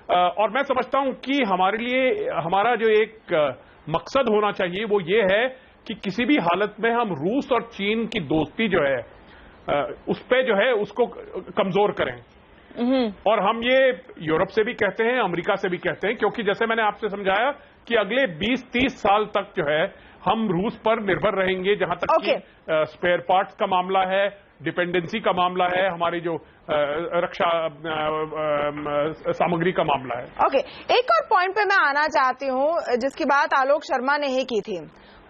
Speaker 4: और मैं समझता हूं कि हमारे लिए हमारा जो एक मकसद होना चाहिए वो ये है कि किसी भी हालत में हम रूस और चीन की दोस्ती जो है उस पे जो है उसको कमजोर करें। और हम ये यूरोप से भी कहते हैं, अमेरिका से भी कहते हैं, क्योंकि जैसे मैंने आपसे समझाया कि अगले 20-30 साल तक जो है हम रूस पर निर्भर रहेंगे, जहां तक कि स्पेयर पार्ट्स का मामला है, डिपेंडेंसी का मामला है, हमारी जो रक्षा सामग्री का मामला है।
Speaker 1: एक और पॉइंट पे मैं आना चाहती हूं, जिसकी बात आलोक शर्मा ने ही की थी,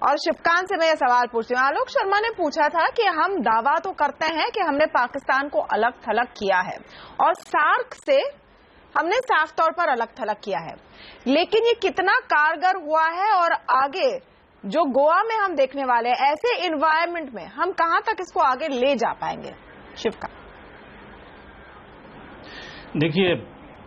Speaker 1: और शिवकांत से मैं ये सवाल पूछती हूँ। आलोक शर्मा ने पूछा था कि हम दावा तो करते हैं कि हमने पाकिस्तान को अलग थलग किया है, और सार्क से हमने साफ तौर पर अलग थलग किया है, लेकिन ये कितना कारगर हुआ है, और आगे जो गोवा में हम देखने वाले हैं, ऐसे इन्वायरमेंट में हम कहां तक इसको आगे ले जा पाएंगे? शिवकांत,
Speaker 6: देखिए,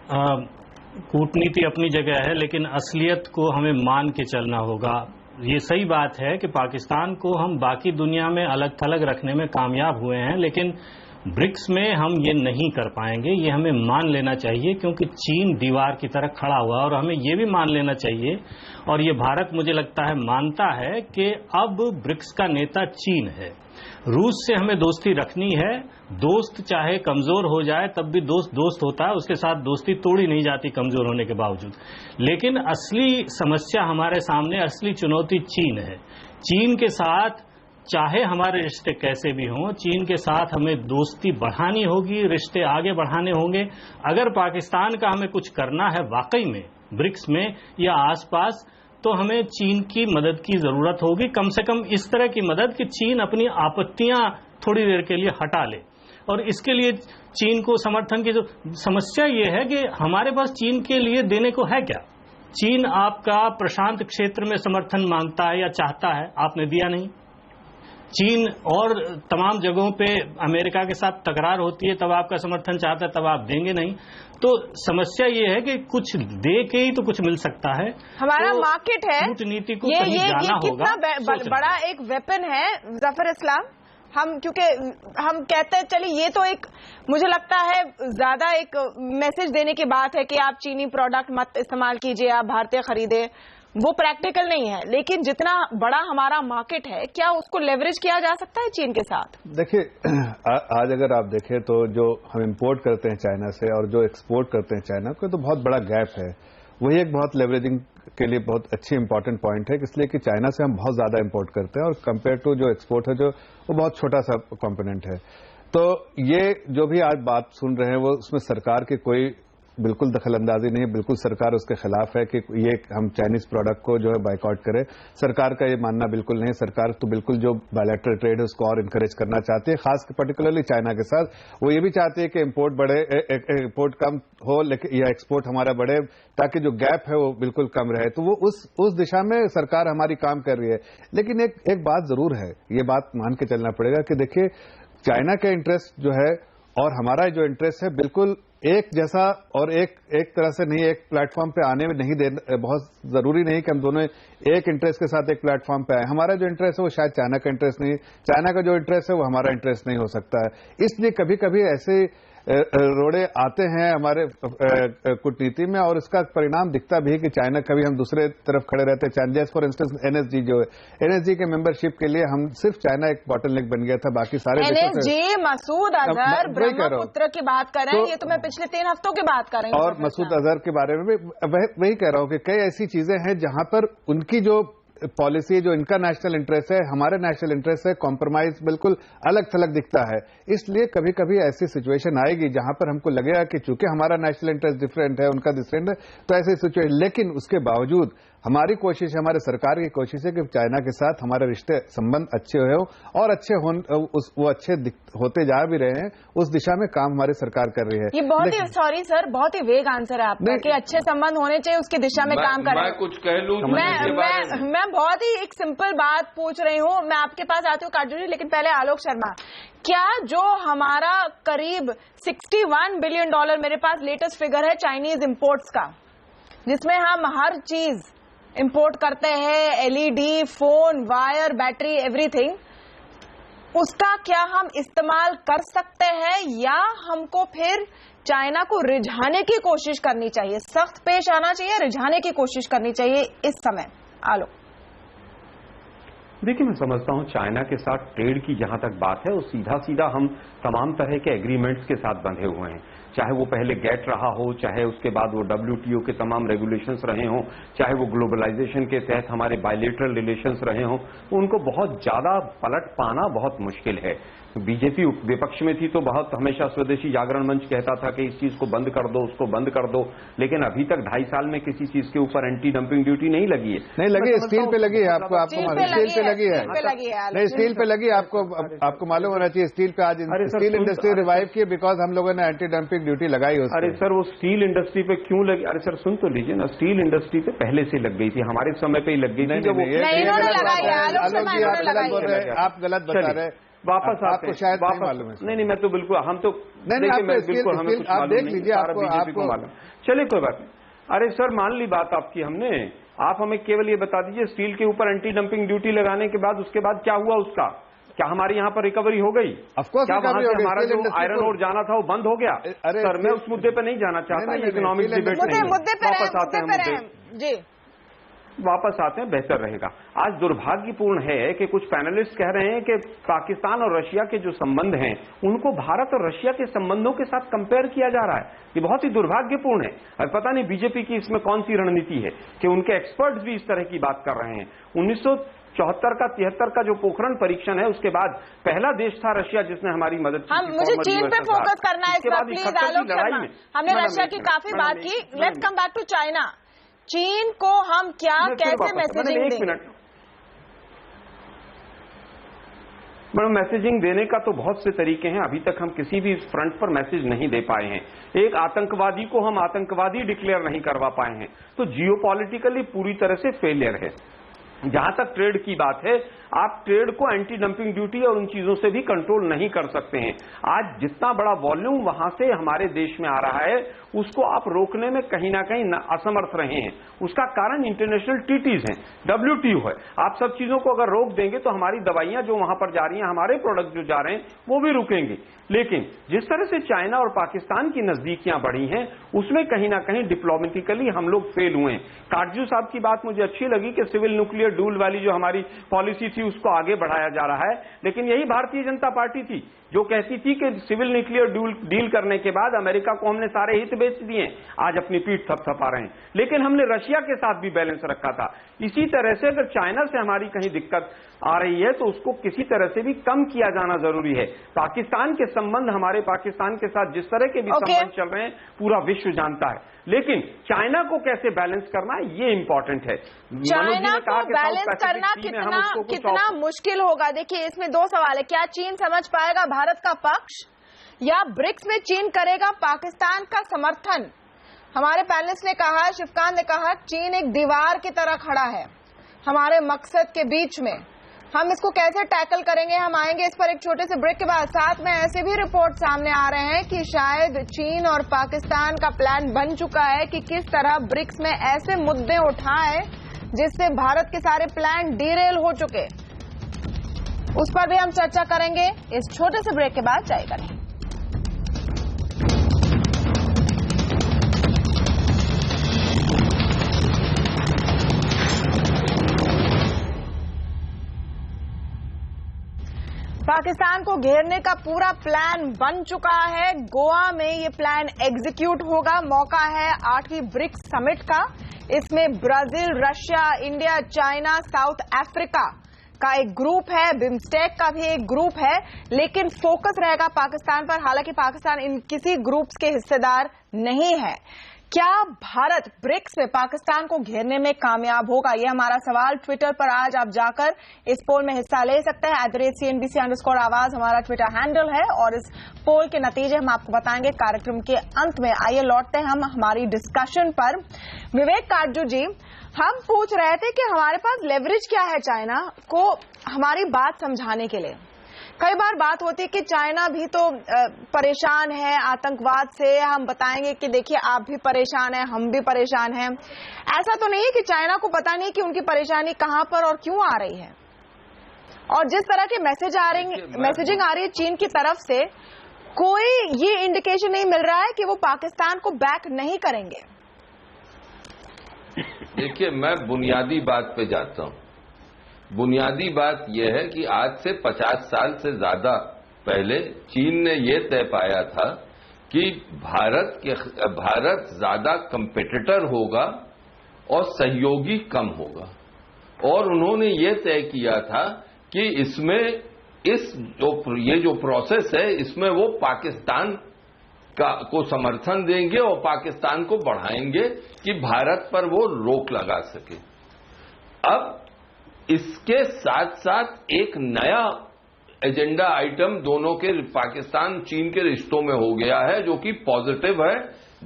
Speaker 6: कूटनीति अपनी जगह है, लेकिन असलियत को हमें मान के चलना होगा। ये सही बात है कि पाकिस्तान को हम बाकी दुनिया में अलग थलग रखने में कामयाब हुए हैं, लेकिन ब्रिक्स में हम ये नहीं कर पाएंगे, ये हमें मान लेना चाहिए, क्योंकि चीन दीवार की तरह खड़ा हुआ है। और हमें ये भी मान लेना चाहिए, और ये भारत मुझे लगता है मानता है, कि अब ब्रिक्स का नेता चीन है। रूस से हमें दोस्ती रखनी है। दोस्त चाहे कमजोर हो जाए तब भी दोस्त दोस्त होता है, उसके साथ दोस्ती तोड़ी नहीं जाती कमजोर होने के बावजूद। लेकिन असली समस्या हमारे सामने, असली चुनौती चीन है। चीन के साथ चाहे हमारे रिश्ते कैसे भी हों, चीन के साथ हमें दोस्ती बढ़ानी होगी, रिश्ते आगे बढ़ाने होंगे। अगर पाकिस्तान का हमें कुछ करना है वाकई में ब्रिक्स में या आसपास, तो हमें चीन की मदद की जरूरत होगी, कम से कम इस तरह की मदद कि चीन अपनी आपत्तियां थोड़ी देर के लिए हटा ले। और इसके लिए चीन को समर्थन की जो समस्या ये है कि हमारे पास चीन के लिए देने को है क्या। चीन आपका प्रशांत क्षेत्र में समर्थन मांगता है या चाहता है, आपने दिया नहीं। चीन और तमाम जगहों पे अमेरिका के साथ तकरार होती है, तब आपका समर्थन चाहता है, तब आप देंगे नहीं। तो समस्या ये है कि कुछ दे के ही तो कुछ मिल सकता है।
Speaker 1: हमारा
Speaker 6: तो
Speaker 1: मार्केट है,
Speaker 6: कूटनीति को
Speaker 1: ये
Speaker 6: जाना होगा,
Speaker 1: कितना बड़ा एक वेपन है जफर इस्लाम। हम क्योंकि हम कहते हैं, चलिए ये तो एक मुझे लगता है ज्यादा एक मैसेज देने की बात है कि आप चीनी प्रोडक्ट मत इस्तेमाल कीजिए, आप भारतीय खरीदे, वो प्रैक्टिकल नहीं है। लेकिन जितना बड़ा हमारा मार्केट है, क्या उसको लेवरेज किया जा सकता है चीन के साथ?
Speaker 3: देखिए, आज अगर आप देखें तो जो हम इंपोर्ट करते हैं चाइना से और जो एक्सपोर्ट करते हैं चाइना को, तो बहुत बड़ा गैप है। वही एक बहुत लेवरेजिंग के लिए बहुत अच्छी इंपॉर्टेंट पॉइंट है, इसलिए कि चाइना से हम बहुत ज्यादा इंपोर्ट करते हैं और कंपेयर टू जो एक्सपोर्ट है, जो वो बहुत छोटा सा कंपोनेंट है। तो ये जो भी आज बात सुन रहे हैं, वो उसमें सरकार की कोई बिल्कुल दखलंदाजी नहीं है, बिल्कुल सरकार उसके खिलाफ है कि ये हम चाइनीज प्रोडक्ट को जो है बाइकआउट करें। सरकार का ये मानना बिल्कुल नहीं है। सरकार तो बिल्कुल जो बायलैटरल ट्रेड है उसको और इनकरेज करना चाहती है, खास पर्टिकुलरली चाइना के साथ। वो ये भी चाहती है कि इंपोर्ट बढ़े, इंपोर्ट कम हो, लेकिन या एक्सपोर्ट हमारा बढ़े, ताकि जो गैप है वो बिल्कुल कम रहे। तो वो उस दिशा में सरकार हमारी काम कर रही है। लेकिन एक बात जरूर है, ये बात मान के चलना पड़ेगा कि देखिए, चाइना का इंटरेस्ट जो है और हमारा जो इंटरेस्ट है बिल्कुल एक जैसा, और एक तरह से नहीं, एक प्लेटफॉर्म पे आने में नहीं देना। बहुत जरूरी नहीं कि हम दोनों एक इंटरेस्ट के साथ एक प्लेटफॉर्म पे आए। हमारा जो इंटरेस्ट है वो शायद चाइना का इंटरेस्ट नहीं, चाइना का जो इंटरेस्ट है वो हमारा इंटरेस्ट नहीं हो सकता है। इसलिए कभी कभी ऐसे रोड़े आते हैं हमारे कूटनीति में, और इसका परिणाम दिखता भी है कि चाइना कभी हम दूसरे तरफ खड़े रहते हैं। जैसे फॉर इंस्टेंस एनएसजी जो है, एनएसजी के मेंबरशिप के लिए हम सिर्फ चाइना एक बॉटलनेक बन गया था, बाकी सारे
Speaker 1: एनएसजी, मसूद अजहर, ब्रह्मपुत्र की बात कर रहे हैं, ये तो मैं पिछले 3 हफ्तों की बात कर रही हूँ।
Speaker 3: और मसूद अजहर के बारे में भी वही कह रहा हूँ कि कई ऐसी चीजें हैं जहां पर उनकी जो पॉलिसी, जो इनका नेशनल इंटरेस्ट है, हमारे नेशनल इंटरेस्ट है, कॉम्प्रोमाइज बिल्कुल अलग थलग दिखता है। इसलिए कभी कभी ऐसी सिचुएशन आएगी जहां पर हमको लगेगा कि चूंकि हमारा नेशनल इंटरेस्ट डिफरेंट है, उनका डिफरेंट है, तो ऐसी सिचुएशन। लेकिन उसके बावजूद हमारी कोशिश है, हमारे सरकार की कोशिश है कि चाइना के साथ हमारे रिश्ते संबंध अच्छे हो और वो अच्छे होते जा भी रहे हैं। उस दिशा में काम हमारी सरकार कर रही है।
Speaker 1: ये बहुत ही सॉरी सर, बहुत ही वेग आंसर है आपका कि अच्छे संबंध होने चाहिए, उसकी दिशा में काम कर रहे हैं।
Speaker 2: मैं कुछ कह लूं,
Speaker 1: मैं बहुत ही एक सिंपल बात पूछ रही हूँ। मैं आपके पास आती हूँ काजू जी, लेकिन पहले आलोक शर्मा, क्या जो हमारा करीब $61 बिलियन, मेरे पास लेटेस्ट फिगर है चाइनीज इंपोर्ट्स का, जिसमें हम हर चीज इंपोर्ट करते हैं, LED, phone, wire, battery, everything, उसका क्या हम इस्तेमाल कर सकते हैं या हमको फिर चाइना को रिझाने की कोशिश करनी चाहिए? सख्त पेश आना चाहिए, रिझाने की कोशिश करनी चाहिए इस समय? आलो।
Speaker 7: देखिए, मैं समझता हूं चाइना के साथ ट्रेड की जहां तक बात है, वो सीधा सीधा हम तमाम तरह के एग्रीमेंट्स के साथ बंधे हुए हैं। चाहे वो पहले गेट रहा हो, चाहे उसके बाद वो WTO के तमाम रेगुलेशंस रहे हों, चाहे वो ग्लोबलाइजेशन के तहत हमारे बायलेटरल रिलेशंस रहे हों, उनको बहुत ज्यादा पलट पाना बहुत मुश्किल है। बीजेपी विपक्ष में थी तो बहुत हमेशा स्वदेशी जागरण मंच कहता था कि इस चीज को बंद कर दो, उसको बंद कर दो, लेकिन अभी तक 2.5 साल में किसी चीज के ऊपर एंटी डंपिंग ड्यूटी नहीं लगी है।
Speaker 3: नहीं लगी, स्टील पे लगी है। आपको स्टील पे लगी है, नहीं स्टील पे लगी। आपको मालूम होना चाहिए, स्टील पे आज स्टील इंडस्ट्री रिवाइव की बिकॉज हम लोगों ने एंटी डंपिंग ड्यूटी लगाई।
Speaker 7: अरे सर, वो स्टील इंडस्ट्री पे क्यों लगी? अरे सर सुन तो लीजिए ना, स्टील इंडस्ट्री पे पहले से लग गई थी, हमारे समय पे ही लग गई थी।
Speaker 3: आप गलत बता रहे हैं।
Speaker 7: वापस
Speaker 3: आपको शायद नहीं मालूम है।
Speaker 7: नहीं, मैं तो बिल्कुल, हम तो
Speaker 3: नहीं, आप देख लीजिए, आपको
Speaker 7: चले कोई बात नहीं। अरे सर मान ली बात आपकी हमने, आप हमें केवल ये बता दीजिए स्टील के ऊपर एंटी डंपिंग ड्यूटी लगाने के बाद उसके बाद क्या हुआ उसका, क्या हमारी यहाँ पर रिकवरी हो गई? क्या वहां से हमारा जो आयरन ओर जाना था वो बंद हो गया? सर मैं उस मुद्दे पे नहीं जाना चाहता, इकोनॉमिक डिबेट नहीं, वापस आते हैं मुद्दे जी, वापस आते हैं, बेहतर रहेगा। आज दुर्भाग्यपूर्ण है कि कुछ पैनलिस्ट कह रहे हैं कि पाकिस्तान और रशिया के जो संबंध हैं उनको भारत और रशिया के संबंधों के साथ कंपेयर किया जा रहा है। ये बहुत ही दुर्भाग्यपूर्ण है। और पता नहीं बीजेपी की इसमें कौन सी रणनीति है कि उनके एक्सपर्ट्स भी इस तरह की बात कर रहे हैं। 1974 का 73 का जो पोखरण परीक्षण है उसके बाद पहला देश था रशिया जिसने हमारी मदद की।
Speaker 1: मुझे चीन पे फोकस करना है इस बार प्लीज आलोक शर्मा। हमने रशिया की काफी बात की, let's come back to China. चीन को हम क्या कैसे मैसेजिंग दें?
Speaker 7: मैडम मैसेजिंग देने का तो बहुत से तरीके हैं, अभी तक हम किसी भी फ्रंट पर मैसेज नहीं दे पाए हैं। एक आतंकवादी को हम आतंकवादी डिक्लेयर नहीं करवा पाए हैं, तो जियोपॉलिटिकली पूरी तरह से फेलियर है। जहां तक ट्रेड की बात है, आप ट्रेड को एंटी डंपिंग ड्यूटी और उन चीजों से भी कंट्रोल नहीं कर सकते हैं। आज जितना बड़ा वॉल्यूम वहां से हमारे देश में आ रहा है उसको आप रोकने में कहीं ना कहीं असमर्थ रहे हैं। उसका कारण इंटरनेशनल ट्रीटीज हैं, WTO है। आप सब चीजों को अगर रोक देंगे तो हमारी दवाइयां जो वहां पर जा रही हैं, हमारे प्रोडक्ट जो जा रहे हैं वो भी रुकेंगे। लेकिन जिस तरह से चाइना और पाकिस्तान की नजदीकियां बढ़ी हैं उसमें कहीं ना कहीं डिप्लोमेटिकली हम लोग फेल हुए हैं। काटजू साहब की बात मुझे अच्छी लगी कि सिविल न्यूक्लियर डूल वाली जो हमारी पॉलिसी थी उसको आगे बढ़ाया जा रहा है, लेकिन यही भारतीय जनता पार्टी थी जो कहती थी कि सिविल न्यूक्लियर डील करने के बाद अमेरिका को हमने सारे हित बेच दिए, आज अपनी पीठ थपथपा रहे हैं। लेकिन हमने रशिया के साथ भी बैलेंस रखा था। इसी तरह से अगर चाइना से हमारी कहीं दिक्कत आ रही है तो उसको किसी तरह से भी कम किया जाना जरूरी है। पाकिस्तान के संबंध, हमारे पाकिस्तान के साथ जिस तरह के भी संबंध चल रहे हैं पूरा विश्व जानता है, लेकिन चाइना को कैसे बैलेंस करना है ये इंपॉर्टेंट है।
Speaker 1: चाइना को बैलेंस करना कितना मुश्किल होगा? देखिए इसमें दो सवाल है, क्या चीन समझ पाएगा भारत का पक्ष या ब्रिक्स में चीन करेगा पाकिस्तान का समर्थन? हमारे पैनलिस्ट ने कहा, शिवकांत ने कहा, चीन एक दीवार की तरह खड़ा है हमारे मकसद के बीच में, हम इसको कैसे टैकल करेंगे? हम आएंगे इस पर एक छोटे से ब्रेक के बाद। साथ में ऐसे भी रिपोर्ट सामने आ रहे हैं कि शायद चीन और पाकिस्तान का प्लान बन चुका है कि किस तरह ब्रिक्स में ऐसे मुद्दे उठाएं जिससे भारत के सारे प्लान डीरेल हो चुके, उस पर भी हम चर्चा करेंगे इस छोटे से ब्रेक के बाद। जाएगा नहीं। पाकिस्तान को घेरने का पूरा प्लान बन चुका है। गोवा में ये प्लान एग्जीक्यूट होगा। मौका है 8वीं ब्रिक्स समिट का। इसमें Brazil, Russia, India, China, south Africa का एक ग्रुप है, बिम्स्टेक का भी एक ग्रुप है, लेकिन फोकस रहेगा पाकिस्तान पर। हालांकि पाकिस्तान इन किसी ग्रुप्स के हिस्सेदार नहीं है। क्या भारत ब्रिक्स में पाकिस्तान को घेरने में कामयाब होगा? यह हमारा सवाल। ट्विटर पर आज आप जाकर इस पोल में हिस्सा ले सकते हैं। @CNBC_आवाज हमारा ट्विटर हैंडल है और इस पोल के नतीजे हम आपको बताएंगे कार्यक्रम के अंत में। आइए लौटते हैं हम हमारी डिस्कशन पर। विवेक काटजू जी, हम पूछ रहे थे कि हमारे पास लेवरेज क्या है चाइना को हमारी बात समझाने के लिए। कई बार बात होती है कि चाइना भी तो परेशान है आतंकवाद से। हम बताएंगे कि देखिए आप भी परेशान हैं, हम भी परेशान हैं। ऐसा तो नहीं है कि चाइना को पता नहीं कि उनकी परेशानी कहां पर और क्यों आ रही है। और जिस तरह के मैसेजिंग आ रही है चीन की तरफ से, कोई ये इंडिकेशन नहीं मिल रहा है कि वो पाकिस्तान को बैक नहीं करेंगे।
Speaker 2: देखिए, मैं बुनियादी बात पे जाता हूं। बुनियादी बात यह है कि आज से 50 साल से ज्यादा पहले चीन ने यह तय पाया था कि भारत ज्यादा कंपेटिटर होगा और सहयोगी कम होगा, और उन्होंने ये तय किया था कि इसमें ये जो प्रोसेस है इसमें वो पाकिस्तान को समर्थन देंगे और पाकिस्तान को बढ़ाएंगे कि भारत पर वो रोक लगा सके। अब इसके साथ साथ एक नया एजेंडा आइटम दोनों के पाकिस्तान चीन के रिश्तों में हो गया है, जो कि पॉजिटिव है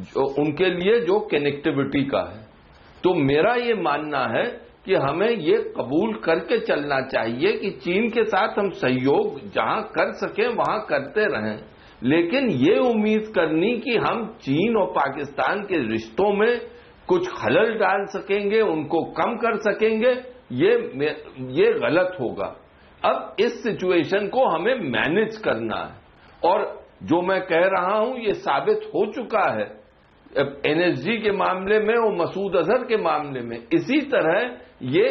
Speaker 2: जो उनके लिए, जो कनेक्टिविटी का है। तो मेरा ये मानना है कि हमें ये कबूल करके चलना चाहिए कि चीन के साथ हम सहयोग जहां कर सकें वहां करते रहें। लेकिन ये उम्मीद करनी कि हम चीन और पाकिस्तान के रिश्तों में कुछ खलल डाल सकेंगे, उनको कम कर सकेंगे, ये गलत होगा। अब इस सिचुएशन को हमें मैनेज करना है और जो मैं कह रहा हूं ये साबित हो चुका है एनएसजी के मामले में और मसूद अजहर के मामले में। इसी तरह ये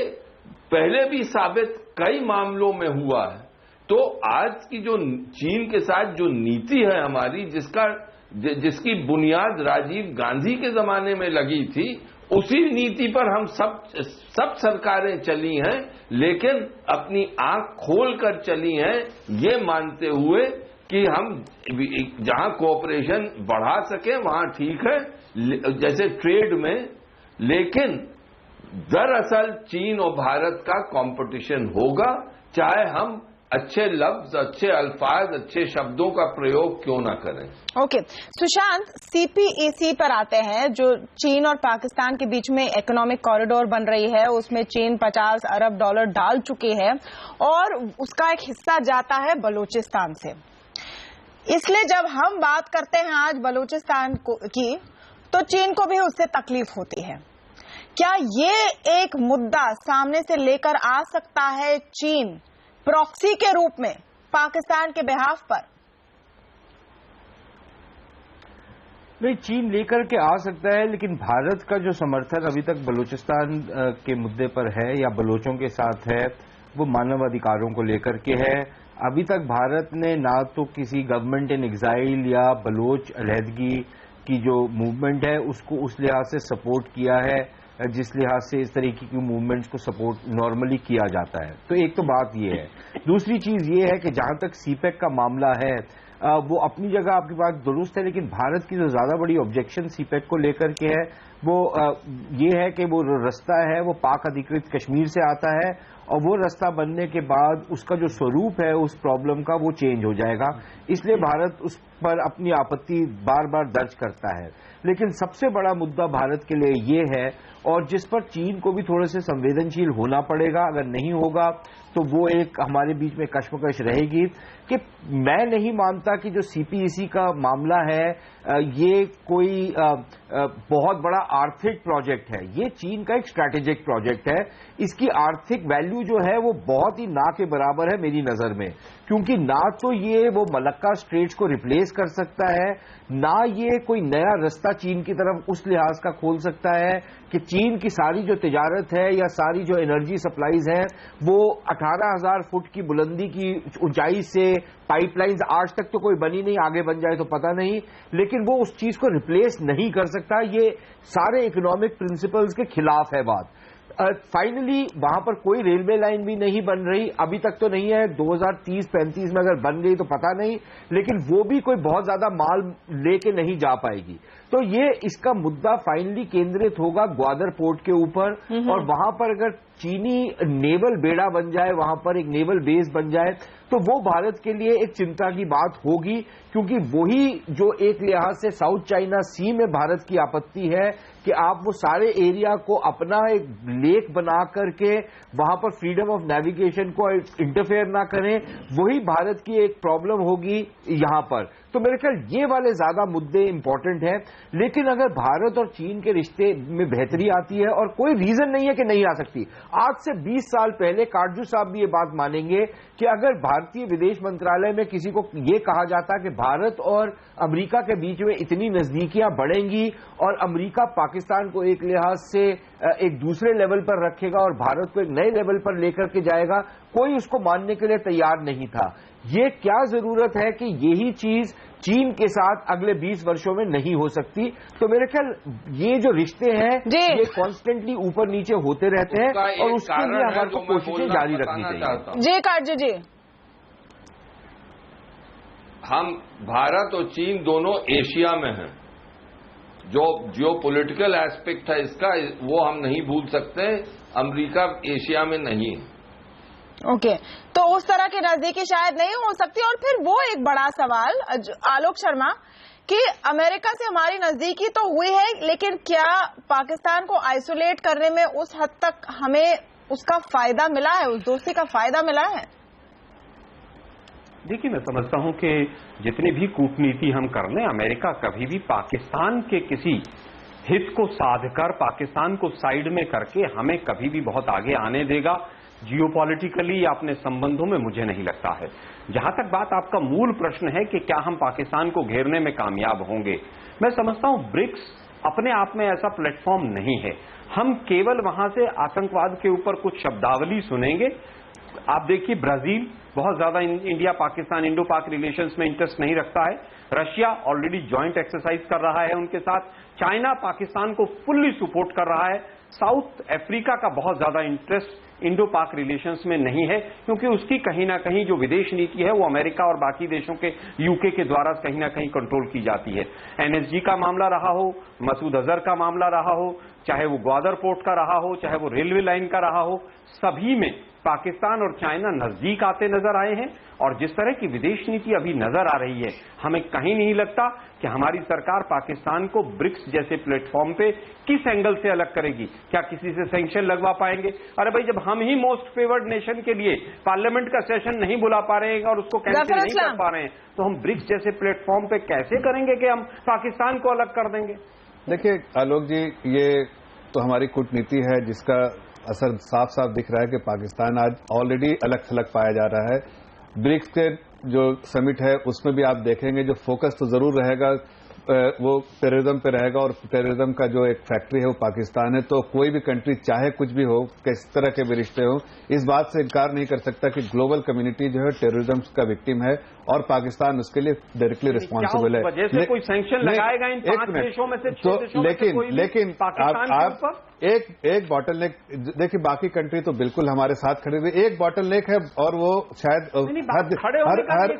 Speaker 2: पहले भी साबित कई मामलों में हुआ है। तो आज की जो चीन के साथ जो नीति है हमारी, जिसकी बुनियाद राजीव गांधी के जमाने में लगी थी, उसी नीति पर हम सब सरकारें चली हैं, लेकिन अपनी आंख खोल कर चली हैं ये मानते हुए कि हम जहां कोऑपरेशन बढ़ा सके वहां ठीक है, जैसे ट्रेड में, लेकिन दरअसल चीन और भारत का कंपटीशन होगा, चाहे हम अच्छे लफ्ज, अच्छे अल्फाज, अच्छे शब्दों का प्रयोग क्यों ना करें।
Speaker 1: ओके, सुशांत, सीपीईसी पर आते हैं, जो चीन और पाकिस्तान के बीच में इकोनॉमिक कॉरिडोर बन रही है, उसमें चीन $50 अरब डाल चुके हैं और उसका एक हिस्सा जाता है बलूचिस्तान से। इसलिए जब हम बात करते हैं आज बलूचिस्तान की, तो चीन को भी उससे तकलीफ होती है। क्या ये एक मुद्दा सामने से लेकर आ सकता है चीन प्रॉक्सी के रूप में पाकिस्तान के बिहाफ पर?
Speaker 5: नहीं, चीन लेकर के आ सकता है, लेकिन भारत का जो समर्थन अभी तक बलूचिस्तान के मुद्दे पर है या बलोचों के साथ है, वो मानव अधिकारों को लेकर के है। अभी तक भारत ने ना तो किसी गवर्नमेंट इन एग्जाइल या बलोच अलहदगी की जो मूवमेंट है उसको उस लिहाज से सपोर्ट किया है जिस लिहाज से इस तरीके की मूवमेंट्स को सपोर्ट नॉर्मली किया जाता है। तो एक तो बात ये है। दूसरी चीज ये है कि जहां तक सीपेक का मामला है, वो अपनी जगह आपकी बात दुरुस्त है, लेकिन भारत की जो ज्यादा बड़ी ऑब्जेक्शन सीपेक को लेकर के है वो ये है कि वो रास्ता है वो पाक अधिकृत कश्मीर से आता है और वो रास्ता बनने के बाद उसका जो स्वरूप है उस प्रॉब्लम का वो चेंज हो जाएगा, इसलिए भारत उस पर अपनी आपत्ति बार बार दर्ज करता है। लेकिन सबसे बड़ा मुद्दा भारत के लिए ये है और जिस पर चीन को भी थोड़े से संवेदनशील होना पड़ेगा, अगर नहीं होगा तो वो एक हमारे बीच में कश्मकश रहेगी कि मैं नहीं मानता कि जो सीपीईसी का मामला है ये कोई बहुत बड़ा आर्थिक प्रोजेक्ट है। ये चीन का एक स्ट्रैटेजिक प्रोजेक्ट है। इसकी आर्थिक वैल्यू जो है वो बहुत ही ना के बराबर है मेरी नजर में, क्योंकि ना तो ये वो मलक्का स्ट्रेट्स को रिप्लेस कर सकता है, ना ये कोई नया रास्ता चीन की तरफ उस लिहाज का खोल सकता है कि चीन की सारी जो तिजारत है या सारी जो एनर्जी सप्लाईज हैं वो 18,000 फुट की बुलंदी की ऊंचाई से पाइपलाइंस आज तक तो कोई बनी नहीं, आगे बन जाए तो पता नहीं, लेकिन वो उस चीज को रिप्लेस नहीं कर सकता। ये सारे इकोनॉमिक प्रिंसिपल्स के खिलाफ है बात। फाइनली वहां पर कोई रेलवे लाइन भी नहीं बन रही, अभी तक तो नहीं है, 2030-35 में अगर बन गई तो पता नहीं, लेकिन वो भी कोई बहुत ज्यादा माल लेके नहीं जा पाएगी। तो ये इसका मुद्दा फाइनली केंद्रित होगा ग्वादर पोर्ट के ऊपर और वहां पर अगर चीनी नेवल बेड़ा बन जाए, वहां पर एक नेवल बेस बन जाए तो वो भारत के लिए एक चिंता की बात होगी, क्योंकि वही जो एक लिहाज से साउथ चाइना सी में भारत की आपत्ति है कि आप वो सारे एरिया को अपना एक लेक बना करके वहां पर फ्रीडम ऑफ नेविगेशन को इंटरफेयर ना करें, वही भारत की एक प्रॉब्लम होगी यहां पर। तो मेरे ख्याल ये वाले ज्यादा मुद्दे इंपॉर्टेंट हैं। लेकिन अगर भारत और चीन के रिश्ते में बेहतरी आती है, और कोई रीजन नहीं है कि नहीं आ सकती, आज से 20 साल पहले काटजू साहब भी ये बात मानेंगे कि अगर भारतीय विदेश मंत्रालय में किसी को ये कहा जाता कि भारत और अमेरिका के बीच में इतनी नजदीकियां बढ़ेंगी और अमेरिका पाकिस्तान को एक लिहाज से एक दूसरे लेवल पर रखेगा और भारत को एक नए लेवल पर लेकर के जाएगा, कोई उसको मानने के लिए तैयार नहीं था। ये क्या जरूरत है कि यही चीज चीन के साथ अगले 20 वर्षों में नहीं हो सकती। तो मेरे ख्याल ये जो रिश्ते हैं ये कॉन्स्टेंटली ऊपर नीचे होते रहते हैं और उसके लिए हमारे को कोशिशें जारी रखनी चाहिए।
Speaker 1: जी काटजू जी,
Speaker 2: हम भारत और चीन दोनों एशिया में हैं, जो जियोपॉलिटिकल एस्पेक्ट है इसका वो हम नहीं भूल सकते। अमेरिका एशिया में नहीं है।
Speaker 1: ओके, तो उस तरह की नजदीकी शायद नहीं हो सकती। और फिर वो एक बड़ा सवाल आलोक शर्मा कि अमेरिका से हमारी नजदीकी तो हुई है, लेकिन क्या पाकिस्तान को आइसोलेट करने में उस हद तक हमें उसका फायदा मिला है, उस दोस्ती का फायदा मिला है?
Speaker 7: देखिए, मैं समझता हूं कि जितनी भी कूटनीति हम कर लें, अमेरिका कभी भी पाकिस्तान के किसी हित को साधकर, पाकिस्तान को साइड में करके हमें कभी भी बहुत आगे आने देगा जियोपॉलिटिकली या अपने संबंधों में, मुझे नहीं लगता है। जहां तक बात आपका मूल प्रश्न है कि क्या हम पाकिस्तान को घेरने में कामयाब होंगे, मैं समझता हूं ब्रिक्स अपने आप में ऐसा प्लेटफॉर्म नहीं है। हम केवल वहां से आतंकवाद के ऊपर कुछ शब्दावली सुनेंगे। आप देखिए, ब्राजील बहुत ज्यादा इंडिया पाकिस्तान इंडो पाक रिलेशंस में इंटरेस्ट नहीं रखता है। रशिया ऑलरेडी जॉइंट एक्सरसाइज कर रहा है उनके साथ। चाइना पाकिस्तान को फुल्ली सपोर्ट कर रहा है। साउथ अफ्रीका का बहुत ज्यादा इंटरेस्ट इंडो पाक रिलेशंस में नहीं है, क्योंकि उसकी कहीं ना कहीं जो विदेश नीति है वो अमेरिका और बाकी देशों के, यूके के द्वारा कहीं ना कहीं कंट्रोल की जाती है। एनएसजी का मामला रहा हो, मसूद अजहर का मामला रहा हो, चाहे वो ग्वादर पोर्ट का रहा हो, चाहे वो रेलवे लाइन का रहा हो, सभी में पाकिस्तान और चाइना नजदीक आते नजर आए हैं। और जिस तरह की विदेश नीति अभी नजर आ रही है, हमें कहीं नहीं लगता कि हमारी सरकार पाकिस्तान को ब्रिक्स जैसे प्लेटफॉर्म पे किस एंगल से अलग करेगी। क्या किसी से सैंक्शन लगवा पाएंगे? अरे भाई, जब हम ही मोस्ट फेवर्ड नेशन के लिए पार्लियामेंट का सेशन नहीं बुला पा रहे हैं और उसको कैंसिल नहीं कर पा रहे हैं, तो हम ब्रिक्स जैसे प्लेटफॉर्म पे कैसे करेंगे कि हम पाकिस्तान को अलग कर देंगे?
Speaker 3: देखिए आलोक जी, ये तो हमारी कूटनीति है जिसका असर साफ साफ दिख रहा है कि पाकिस्तान आज ऑलरेडी अलग थलग पाया जा रहा है। ब्रिक्स के जो समिट है उसमें भी आप देखेंगे जो फोकस तो जरूर रहेगा वो टेररिज्म पे रहेगा, और टेररिज्म का जो एक फैक्ट्री है वो पाकिस्तान है। तो कोई भी कंट्री चाहे कुछ भी हो, किस तरह के भी रिश्ते हो, इस बात से इनकार नहीं कर सकता कि ग्लोबल कम्युनिटी जो है टेररिज्म का विक्टिम है और पाकिस्तान उसके लिए डायरेक्टली रिस्पॉन्सिबल है।
Speaker 7: वजह से कोई सैंक्शन लगाएगा इन 5 देशों में से? तो
Speaker 3: लेकिन आप एक बॉटलनेक देखिए, बाकी कंट्री तो बिल्कुल हमारे साथ खड़े हुए। एक बॉटलनेक है और वो शायद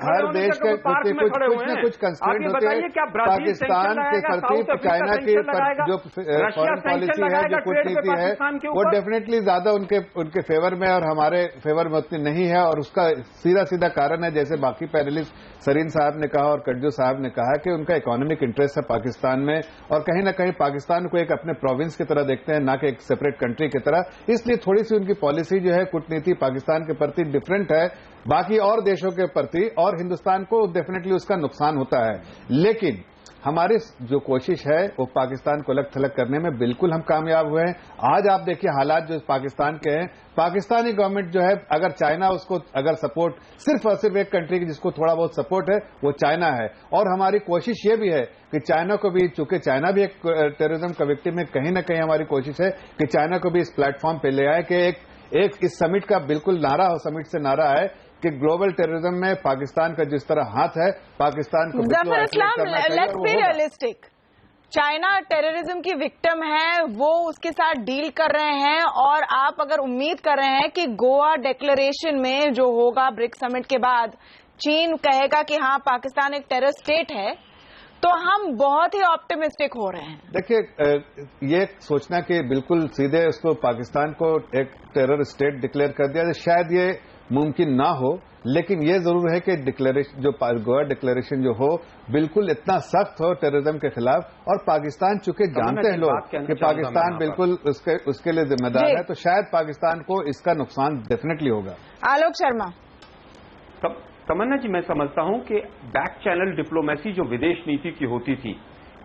Speaker 3: हर देश के कुछ न कुछ कंस्ट्रेंट होते हैं। पाकिस्तान के प्रति चाइना की जो फॉरेन पॉलिसी है, जो कूटनीति है, वो डेफिनेटली ज्यादा उनके फेवर में और हमारे फेवर में उतनी नहीं है। और उसका सीधा सीधा कारण है, जैसे बाकी पैनलिस्ट सरीन साहब ने कहा और कटजू साहब ने कहा, कि उनका इकोनॉमिक इंटरेस्ट है पाकिस्तान में, और कहीं ना कहीं पाकिस्तान को एक अपने प्रोविंस की तरह देखते हैं, ना कि एक सेपरेट कंट्री की तरह। इसलिए थोड़ी सी उनकी पॉलिसी जो है, कूटनीति पाकिस्तान के प्रति डिफरेंट है बाकी और देशों के प्रति, और हिंदुस्तान को डेफिनेटली उसका नुकसान होता है। लेकिन हमारी जो कोशिश है वो पाकिस्तान को अलग थलग करने में बिल्कुल हम कामयाब हुए हैं। आज आप देखिए हालात जो पाकिस्तान के हैं, पाकिस्तानी गवर्नमेंट जो है, अगर चाइना उसको अगर सपोर्ट, सिर्फ और सिर्फ एक कंट्री की जिसको थोड़ा बहुत सपोर्ट है वो चाइना है। और हमारी कोशिश ये भी है कि चाइना को भी, चूंकि चाइना भी एक टेररिज्म का विक्टिम है, कहीं ना कहीं हमारी कोशिश है कि चाइना को भी इस प्लेटफॉर्म पे ले आए कि एक इस समिट का बिल्कुल नारा हो, समिट से नारा है कि ग्लोबल टेररिज्म में पाकिस्तान का जिस तरह हाथ है, पाकिस्तान को
Speaker 1: Zafar Islam, let's be realistic. China terrorism की विक्टिम है, वो उसके साथ डील कर रहे हैं, और आप अगर उम्मीद कर रहे हैं कि गोवा डिक्लेरेशन में जो होगा ब्रिक्स समिट के बाद, चीन कहेगा कि हाँ पाकिस्तान एक टेरर स्टेट है, तो हम बहुत ही ऑप्टिमिस्टिक हो रहे हैं।
Speaker 3: देखिए, ये सोचना कि बिल्कुल सीधे उसको पाकिस्तान को एक टेरर स्टेट डिक्लेयर कर दिया, शायद ये मुमकिन ना हो, लेकिन ये जरूर है कि डिक्लेरेशन, जो गोवा डिक्लेरेशन जो हो, बिल्कुल इतना सख्त हो टेररिज्म के खिलाफ। और पाकिस्तान चूंकि जानते हैं लोग कि पाकिस्तान बिल्कुल उसके लिए जिम्मेदार है, तो शायद पाकिस्तान को इसका नुकसान डेफिनेटली होगा।
Speaker 1: आलोक शर्मा।
Speaker 7: तमन्ना जी, मैं समझता हूं कि बैक चैनल डिप्लोमेसी जो विदेश नीति की होती थी,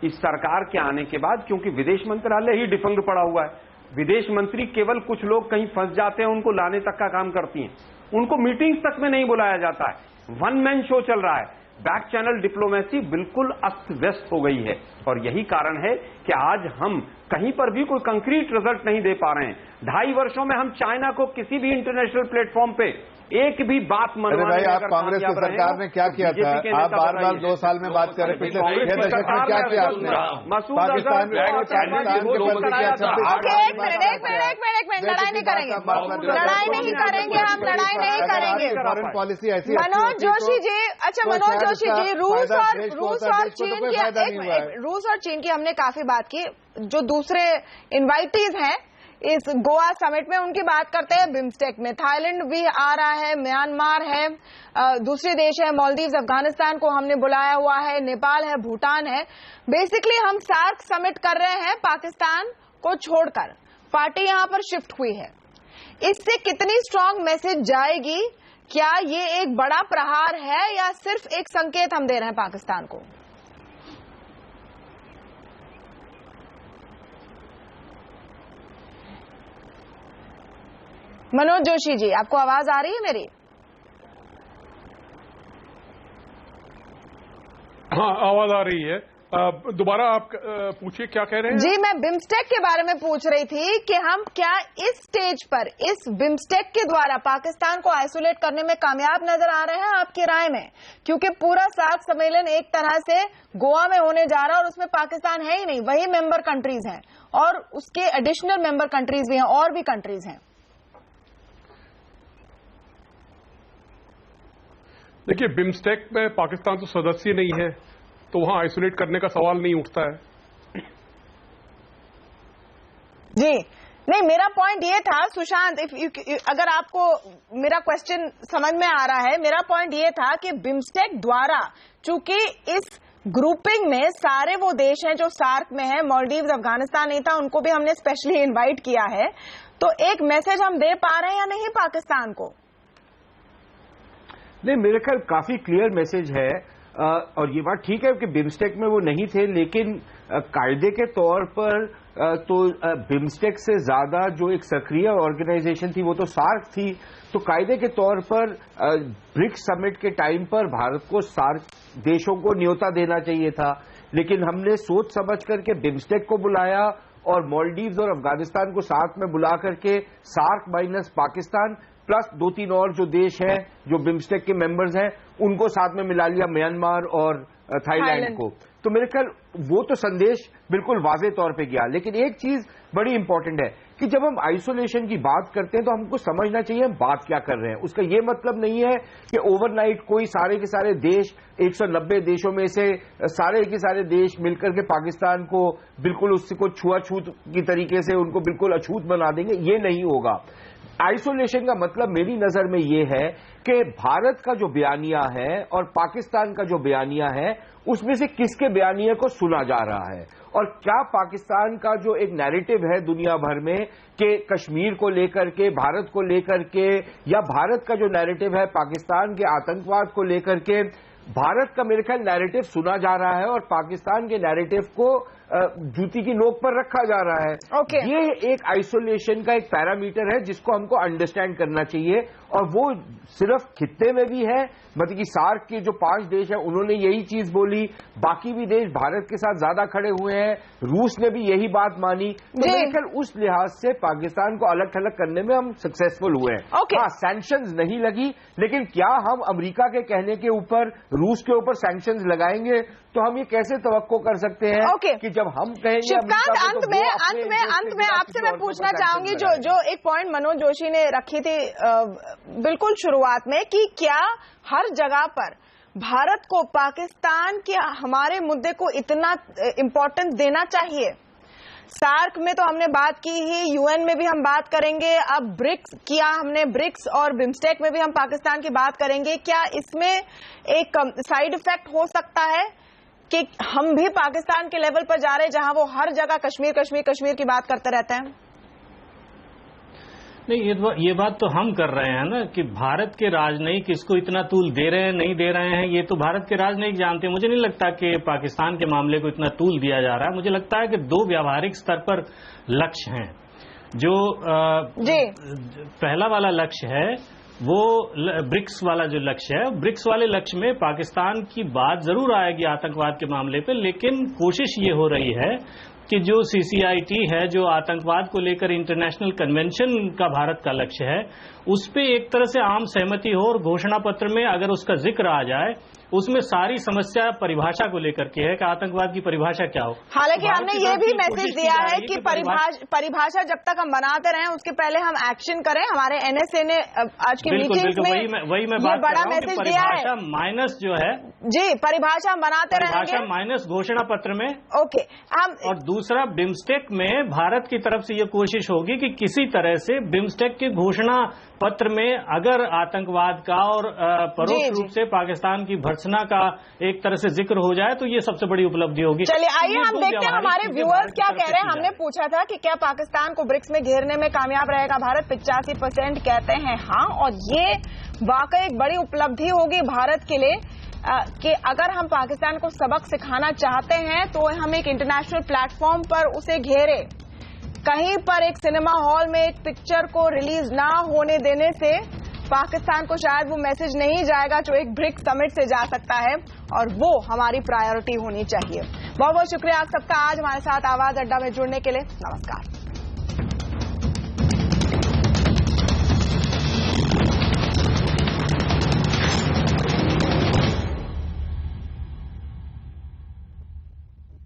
Speaker 7: इस सरकार के आने के बाद, क्योंकि विदेश मंत्रालय ही डिफंक्ट पड़ा हुआ है, विदेश मंत्री केवल कुछ लोग कहीं फंस जाते हैं, उनको लाने तक का काम करती हैं, उनको मीटिंग्स तक में नहीं बुलाया जाता है, वन मैन शो चल रहा है। बैक चैनल डिप्लोमेसी बिल्कुल अस्त व्यस्त हो गई है, और यही कारण है कि आज हम कहीं पर भी कोई कंक्रीट रिजल्ट नहीं दे पा रहे हैं। 2.5 वर्षों में हम चाइना को किसी भी इंटरनेशनल प्लेटफॉर्म पे एक भी बात मनवाने
Speaker 3: भाई, आप कांग्रेस की सरकार ने क्या किया था? आप बार बार 2 साल में बात कर रहे, पिछले 6 दशक में क्या किया आपने? पाकिस्तान
Speaker 1: एक मिनट, लड़ाई नहीं करेंगे, लड़ाई नहीं करेंगे, हम लड़ाई नहीं करेंगे।
Speaker 3: फॉरेन पॉलिसी ऐसी।
Speaker 1: मनोज जोशी जी, अच्छा मनोज जोशी जी, रूस और चीन की हमने काफी बात की। जो दूसरे इन्वाइटीज हैं इस गोवा समिट में, उनकी बात करते हैं। बिम्स्टेक में थाईलैंड भी आ रहा है, म्यांमार है, दूसरे देश है, मालदीव्स, अफगानिस्तान को हमने बुलाया हुआ है, नेपाल है, भूटान है। बेसिकली हम सार्क समिट कर रहे हैं पाकिस्तान को छोड़कर। पार्टी यहां पर शिफ्ट हुई है। इससे कितनी स्ट्रांग मैसेज जाएगी क्या ये एक बड़ा प्रहार है या सिर्फ एक संकेत हम दे रहे हैं पाकिस्तान को? मनोज जोशी जी, आपको आवाज आ रही है मेरी?
Speaker 4: हाँ, आवाज आ रही है। दोबारा आप पूछिए, क्या कह रहे हैं?
Speaker 1: जी, मैं बिम्स्टेक के बारे में पूछ रही थी कि हम क्या इस स्टेज पर इस बिम्स्टेक के द्वारा पाकिस्तान को आइसोलेट करने में कामयाब नजर आ रहे हैं आपकी राय में? क्योंकि पूरा सार्क सम्मेलन एक तरह से गोवा में होने जा रहा है और उसमें पाकिस्तान है ही नहीं, वही मेंबर कंट्रीज हैं और उसके एडिशनल मेंबर कंट्रीज भी हैं और भी कंट्रीज हैं।
Speaker 4: देखिए, बिम्स्टेक में पाकिस्तान तो सदस्य नहीं है, तो वहां आइसोलेट करने का सवाल नहीं उठता है।
Speaker 1: जी नहीं, मेरा पॉइंट ये था सुशांत, अगर आपको मेरा क्वेश्चन समझ में आ रहा है, मेरा पॉइंट ये था कि बिम्स्टेक द्वारा, चूंकि इस ग्रुपिंग में सारे वो देश हैं जो सार्क में है, मालदीव्स, अफगानिस्तान नहीं था, उनको भी हमने स्पेशली इनवाइट किया है, तो एक मैसेज हम दे पा रहे हैं या नहीं पाकिस्तान को?
Speaker 5: नहीं, मेरे ख्याल काफी क्लियर मैसेज है। और ये बात ठीक है कि बिम्स्टेक में वो नहीं थे, लेकिन कायदे के तौर पर तो बिम्स्टेक से ज्यादा जो एक सक्रिय ऑर्गेनाइजेशन थी वो तो सार्क थी। तो कायदे के तौर पर ब्रिक्स समिट के टाइम पर भारत को सार्क देशों को न्योता देना चाहिए था, लेकिन हमने सोच समझ करके बिम्स्टेक को बुलाया और मालदीव्स और अफगानिस्तान को साथ में बुला करके सार्क माइनस पाकिस्तान प्लस 2-3 और जो देश हैं जो बिम्स्टेक के मेंबर्स हैं उनको साथ में मिला लिया, म्यांमार और थाईलैंड को। तो मेरे ख्याल वो तो संदेश बिल्कुल वाज़ेह तौर पे गया। लेकिन एक चीज बड़ी इंपॉर्टेंट है कि जब हम आइसोलेशन की बात करते हैं तो हमको समझना चाहिए हम बात क्या कर रहे हैं। उसका ये मतलब नहीं है कि ओवरनाइट कोई सारे के सारे देश 190 देशों में से सारे के सारे देश मिलकर के पाकिस्तान को बिल्कुल उसको छुआछूत की तरीके से उनको बिल्कुल अछूत बना देंगे, ये नहीं होगा। आइसोलेशन का मतलब मेरी नजर में यह है कि भारत का जो बयानिया है और पाकिस्तान का जो बयानिया है उसमें से किसके बयानिया को सुना जा रहा है, और क्या पाकिस्तान का जो एक नैरेटिव है दुनिया भर में कि कश्मीर को लेकर के, भारत को लेकर के, या भारत का जो नैरेटिव है पाकिस्तान के आतंकवाद को लेकर के, भारत का मेरे ख्याल नैरेटिव सुना जा रहा है और पाकिस्तान के नैरेटिव को जूती की नोक पर रखा जा रहा है। ये एक आइसोलेशन का एक पैरामीटर है जिसको हमको अंडरस्टैंड करना चाहिए, और वो सिर्फ खित्ते में भी है, मतलब कि सार्क के जो 5 देश हैं उन्होंने यही चीज बोली, बाकी भी देश भारत के साथ ज्यादा खड़े हुए हैं, रूस ने भी यही बात मानी। तो मेरे ख्याल उस लिहाज से पाकिस्तान को अलग थलग करने में हम सक्सेसफुल हुए हैं। हाँ, सैंक्शंस नहीं लगी, लेकिन क्या हम अमेरिका के कहने के ऊपर रूस के ऊपर सैंक्शंस लगाएंगे? तो हम ये कैसे तवक्को कर सकते हैं कि जब हम कहेंगे
Speaker 1: शिवकांत, अंत में आपसे मैं पूछना चाहूंगी जो एक पॉइंट मनोज जोशी ने रखी थी बिल्कुल शुरुआत में, कि क्या हर जगह पर भारत को पाकिस्तान के हमारे मुद्दे को इतना इम्पोर्टेंस देना चाहिए? सार्क में तो हमने बात की ही, यूएन में भी हम बात करेंगे, अब ब्रिक्स किया हमने, ब्रिक्स और बिम्स्टेक में भी हम पाकिस्तान की बात करेंगे। क्या इसमें एक साइड इफेक्ट हो सकता है कि हम भी पाकिस्तान के लेवल पर जा रहे हैं जहां वो हर जगह कश्मीर कश्मीर कश्मीर की बात करते रहते हैं?
Speaker 6: नहीं, ये बात तो हम कर रहे हैं ना कि भारत के राजनयिक इसको इतना तूल दे रहे हैं नहीं दे रहे हैं, ये तो भारत के राजनयिक जानते हैं। मुझे नहीं लगता कि पाकिस्तान के मामले को इतना तूल दिया जा रहा है। मुझे लगता है कि 2 व्यावहारिक स्तर पर लक्ष्य हैं। जो पहला वाला लक्ष्य है वो ब्रिक्स वाला जो लक्ष्य है, ब्रिक्स वाले लक्ष्य में पाकिस्तान की बात जरूर आएगी आतंकवाद के मामले पे, लेकिन कोशिश ये हो रही है कि जो CCIT है, जो आतंकवाद को लेकर इंटरनेशनल कन्वेंशन का भारत का लक्ष्य है, उस पे एक तरह से आम सहमति हो और घोषणा पत्र में अगर उसका जिक्र आ जाए, उसमें सारी समस्या परिभाषा को लेकर के है कि आतंकवाद की परिभाषा क्या हो।
Speaker 1: हालांकि हमने ये भी मैसेज दिया है कि परिभाषा जब तक हम बनाते रहें उसके पहले हम एक्शन करें। हमारे NSA ने आज की मीटिंग में
Speaker 6: वही मैं बात कर रहा हूं कि परिभाषा माइनस जो है
Speaker 1: जी, परिभाषा बनाते रहेंगे
Speaker 6: माइनस घोषणा पत्र में।
Speaker 1: ओके, हम
Speaker 6: और दूसरा, बिम्स्टेक में भारत की तरफ से ये कोशिश होगी कि किसी तरह से बिम्स्टेक के घोषणा पत्र में अगर आतंकवाद का और परोक्ष रूप से पाकिस्तान की भर्त्सना का एक तरह से जिक्र हो जाए तो ये सबसे बड़ी उपलब्धि होगी।
Speaker 1: चलिए आइए हम देखते हैं हमारे व्यूअर्स क्या कह रहे हैं। हमने पूछा था कि क्या पाकिस्तान को ब्रिक्स में घेरने में कामयाब रहेगा भारत, 85% कहते हैं हाँ, और ये वाकई एक बड़ी उपलब्धि होगी भारत के लिए कि अगर हम पाकिस्तान को सबक सिखाना चाहते हैं तो हम एक इंटरनेशनल प्लेटफॉर्म पर उसे घेरे। कहीं पर एक सिनेमा हॉल में एक पिक्चर को रिलीज ना होने देने से पाकिस्तान को शायद वो मैसेज नहीं जाएगा जो एक ब्रिक्स समिट से जा सकता है, और वो हमारी प्रायोरिटी होनी चाहिए। बहुत बहुत शुक्रिया आप सबका आज हमारे साथ आवाज अड्डा में जुड़ने के लिए। नमस्कार।